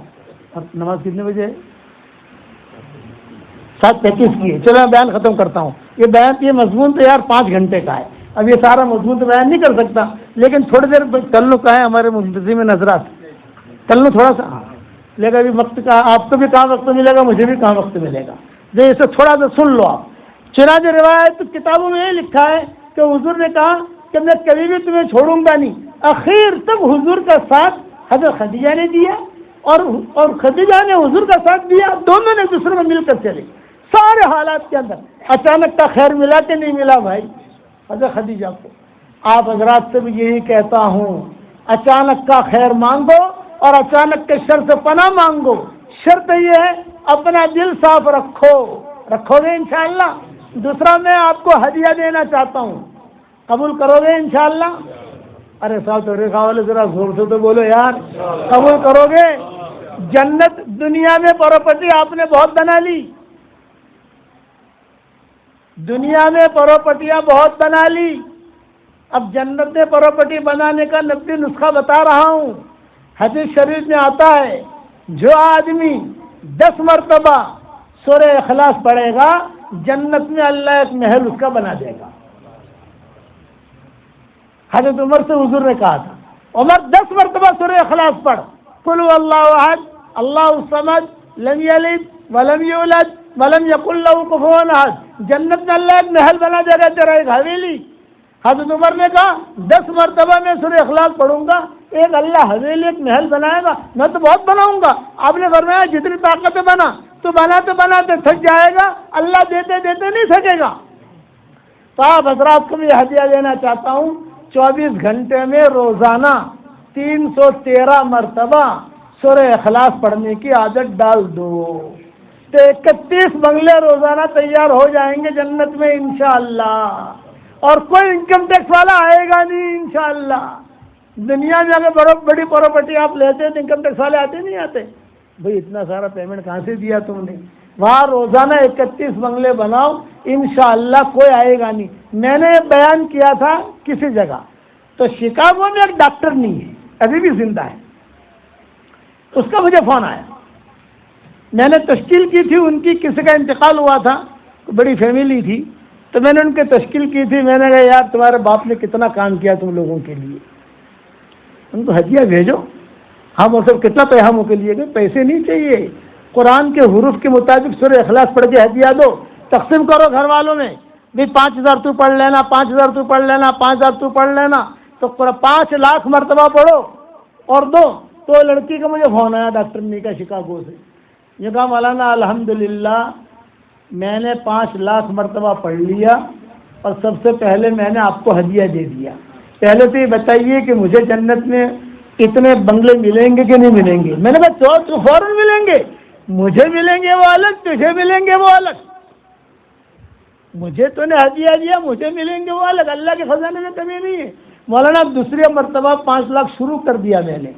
S1: اور نماز کتنے بجے ہے؟ 7:35 کی ہے. چلو میں بیان ختم کرتا ہوں. یہ مضمون تو یار 5 گھنٹے کا ہے. اب یہ سارا مضمون تو بیان نہیں کر سکتا لیکن تھوڑی دیر کل لو کا ہے ہمارے منتظم نظرات. کل لو تھوڑا سا لے گا ابھی وقت کا. آپ کو بھی کہاں وقت ملے گا مجھے بھی کہاں وقت ملے گا. جو اسے تھوڑا سا سن لو آپ. چنانچہ روایت کتابوں میں یہ لکھا ہے کہ حضور نے کہا کہ میں کبھی بھی تمہیں چھوڑوں گا نہیں. اخیر تک حضور کا ساتھ حضرت خدیجہ نے دیا اور خدیجہ نے حضور کا ساتھ دیا. دونوں نے دوسرے میں مل کر چلے سارے حالات کے اندر. اچانک کا خیر ملا کہ نہیں ملا بھائی حضرت خدیجہ کو؟ آپ حضرات سے بھی یہی کہتا ہوں اچانک کا خیر مانگو اور اچانک کے شر سے پناہ مانگو. شرط یہ ہے اپنا دل صاف رکھو گے انشاءاللہ. دوسرا میں آپ کو ہدیہ دینا چاہتا ہوں, قبول کرو گے انشاءاللہ؟ ارے صاحب تو ذرا زور سے تو بولو یار. قبول کرو گے؟ جنت دنیا میں پراپرٹی آپ نے بہت بنا لی. دنیا میں پراپرٹیاں بہت بنا لی. اب جنت میں پراپرٹی بنانے کا 90 نسخہ بتا رہا ہوں. حدیث شریف میں آتا ہے جو آدمی 10 مرتبہ سورہ اخلاص پڑھے گا جنت میں اللہ ایک محل اس کا بنا دے گا. حضرت عمر سے حضور نے کہا تھا عمر 10 مرتبہ سورہ اخلاص پڑھ. قل هو اللہ احد اللہ الصمد لم یلد ولم یولد ولم یکن له کفوا احد. جنت میں اللہ ایک محل بنا دے گا, تیرا ایک حویلی. حضرت عمر نے کہا 10 مرتبہ میں سورہ اخلاص پڑھوں گا ایک اللہ حویلی ایک محل بنائے گا. میں تو بہت بناؤں گا. آپ نے فرمایا جتنی طاقت بنا تو بناتے تھک جائے گا, اللہ دیتے نہیں تھکے گا. تو آپ حضرات کو بھی ہدیہ دینا چاہتا ہوں. 24 گھنٹے میں روزانہ 313 مرتبہ سورہ اخلاص پڑھنے کی عادت ڈال دو تو 31 بنگلے روزانہ تیار ہو جائیں گے جنت میں انشاءاللہ. اور کوئی انکم ٹیکس والا آئے گا نہیں انشاءاللہ. دنیا میں اگر بڑی پراپرٹی آپ لیتے تو انکم ٹیکس والے آتے نہیں آتے بھئی اتنا سارا پیمنٹ کہاں سے دیا تم نے. وہاں روزانہ 31 بنگلے بناؤ انشاءاللہ کوئی آئے گا نہیں. میں نے یہ بیان کیا تھا کسی جگہ تو شکاگو میں ایک ڈاکٹر نہیں ہے ابھی بھی زندہ ہے. اس کا مجھے فون آیا. میں نے تشکیل کی تھی ان کی کسی کا انتقال ہوا تھا بڑی فیملی تھی تو میں نے ان کی تشکیل کی تھی. میں نے کہا یار تمہارے باپ نے کتنا کام کیا تم لوگوں کے لیے, ان کو ہدیہ بھیجو. ہم اور سب کتنا پیسہ ہم کے لیے گئے, پیسے نہیں چاہیے. قرآن کے حروف کے مطابق سورہ اخلاص پڑھ کے ہدیہ دو, تقسیم کرو گھر والوں میں. بھی 5000 تو پڑھ لینا, 5000 تو پڑھ لینا, 5000 تو پڑھ لینا. تو 5 لاکھ مرتبہ پڑھو اور دو. تو لڑکی کا مجھے فون آیا ڈاکٹر نے کا شکاگو سے. یہ کہا مولانا الحمدللہ میں نے 5 لاکھ مرتبہ پڑھ لیا اور سب سے پہلے میں نے آپ کو ہدیہ دے دیا. پہلے تو یہ بتائیے کہ مجھے جنت میں اتنے بنگلے ملیں گے کہ نہیں ملیں گے؟ میں نے کہا تو فوراً ملیں گے. مجھے ملیں گے وہ الگ, تجھے ملیں گے وہ الگ. مجھے تو نے ہدیہ دیا, مجھے ملیں گے وہ الگ. اللہ کے خزانے میں کمی نہیں ہے. مولانا دوسری مرتبہ 5 لاکھ شروع کر دیا میں نے.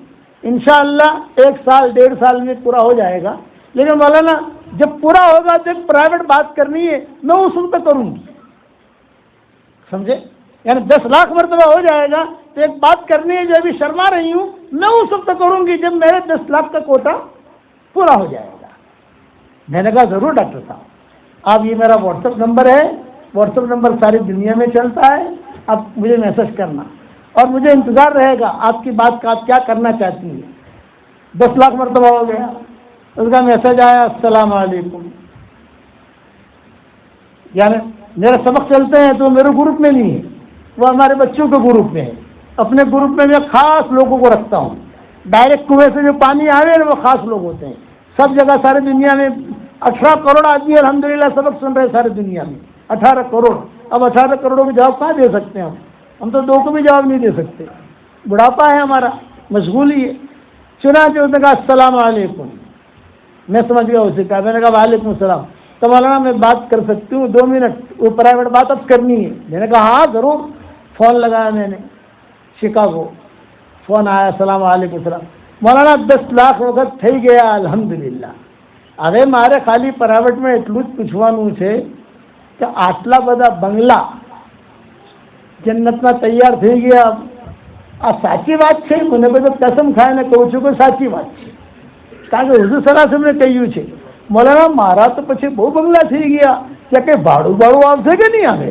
S1: انشاءاللہ 1 سال 1.5 سال میں پورا ہو جائے گا. لیکن مولانا جب پورا ہوگا تو ایک پرائیویٹ بات کرنی ہے, میں اس وقت کروں گی. سمجھے؟ یعنی 10 لاکھ مرتبہ ہو جائے گا تو ایک بات کرنی ہے جو ابھی شرما رہی ہوں میں اس وقت کروں گی جب میرے 10 لاکھ کا کوٹا پورا ہو جائے گا. میں نے کہا ضرور ڈاکٹر صاحب. اب یہ میرا واٹس ایپ نمبر ہے, واٹس ایپ نمبر ساری دنیا میں چلتا ہے. اب مجھے میسج کرنا اور مجھے انتظار رہے گا آپ کی بات کا آپ کیا کرنا چاہتی ہیں. 10 لاکھ مرتبہ ہو گیا. اس کا میسج آیا السلام علیکم. یعنی میرے سبق چلتے ہیں تو میرے گروپ میں نہیں ہے, وہ ہمارے بچوں کے گروپ میں ہے. اپنے گروپ میں میں خاص لوگوں کو رکھتا ہوں. ڈائریکٹ کنویں سے جو پانی آئے نا وہ خاص لوگ ہوتے ہیں. سب جگہ ساری دنیا میں 18 کروڑ آدمی الحمدللہ سبق سن رہے ساری دنیا میں. 18 کروڑ. اب 18 کروڑوں کے جواب کہاں دے سکتے ہیں ہم تو 2 کو بھی جواب نہیں دے سکتے. بڑھاپا ہے ہمارا, مشغولی ہے. چنانچہ اس نے کہا السلام علیکم. میں سمجھ گیا اسے کہا. میں نے کہا وعلیکم السلام. تو مولانا میں بات کر سکتی ہوں 2 منٹ؟ وہ پرائیویٹ بات اب کرنی ہے. میں نے کہا ہاں ضرور. فون لگایا میں نے شکاگو. فون آیا السلام علیکم السلام. مولانا 10 લાખ વખત થઈ ગયા અલ્હમ્દુલિલ્લાહ. હવે મારે ખાલી પ્રાઇવેટમાં એટલું જ પૂછવાનું છે કે આટલા બધા બંગલા જન્નતમાં તૈયાર થઈ ગયા, આ સાચી વાત છે? મને બધું કસમ ખાઈને કહું છું કે સાચી વાત છે, કારણ કે હુઝુર સલ્લલ્લાહુ અલૈહિ વસલ્લમે કહ્યું છે. મોલાના મારા તો પછી બહુ બંગલા થઈ ગયા, ત્યાં કંઈ ભાડું આવશે કે નહીં આવે?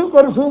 S1: શું કરશું?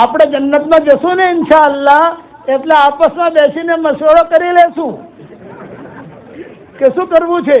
S1: આપણે જન્નતમાં જશું ને ઇન્શાઅલ્લાહ, એટલે આપસમાં બેસીને મસવડો કરી લેશું કે શું કરવું છે.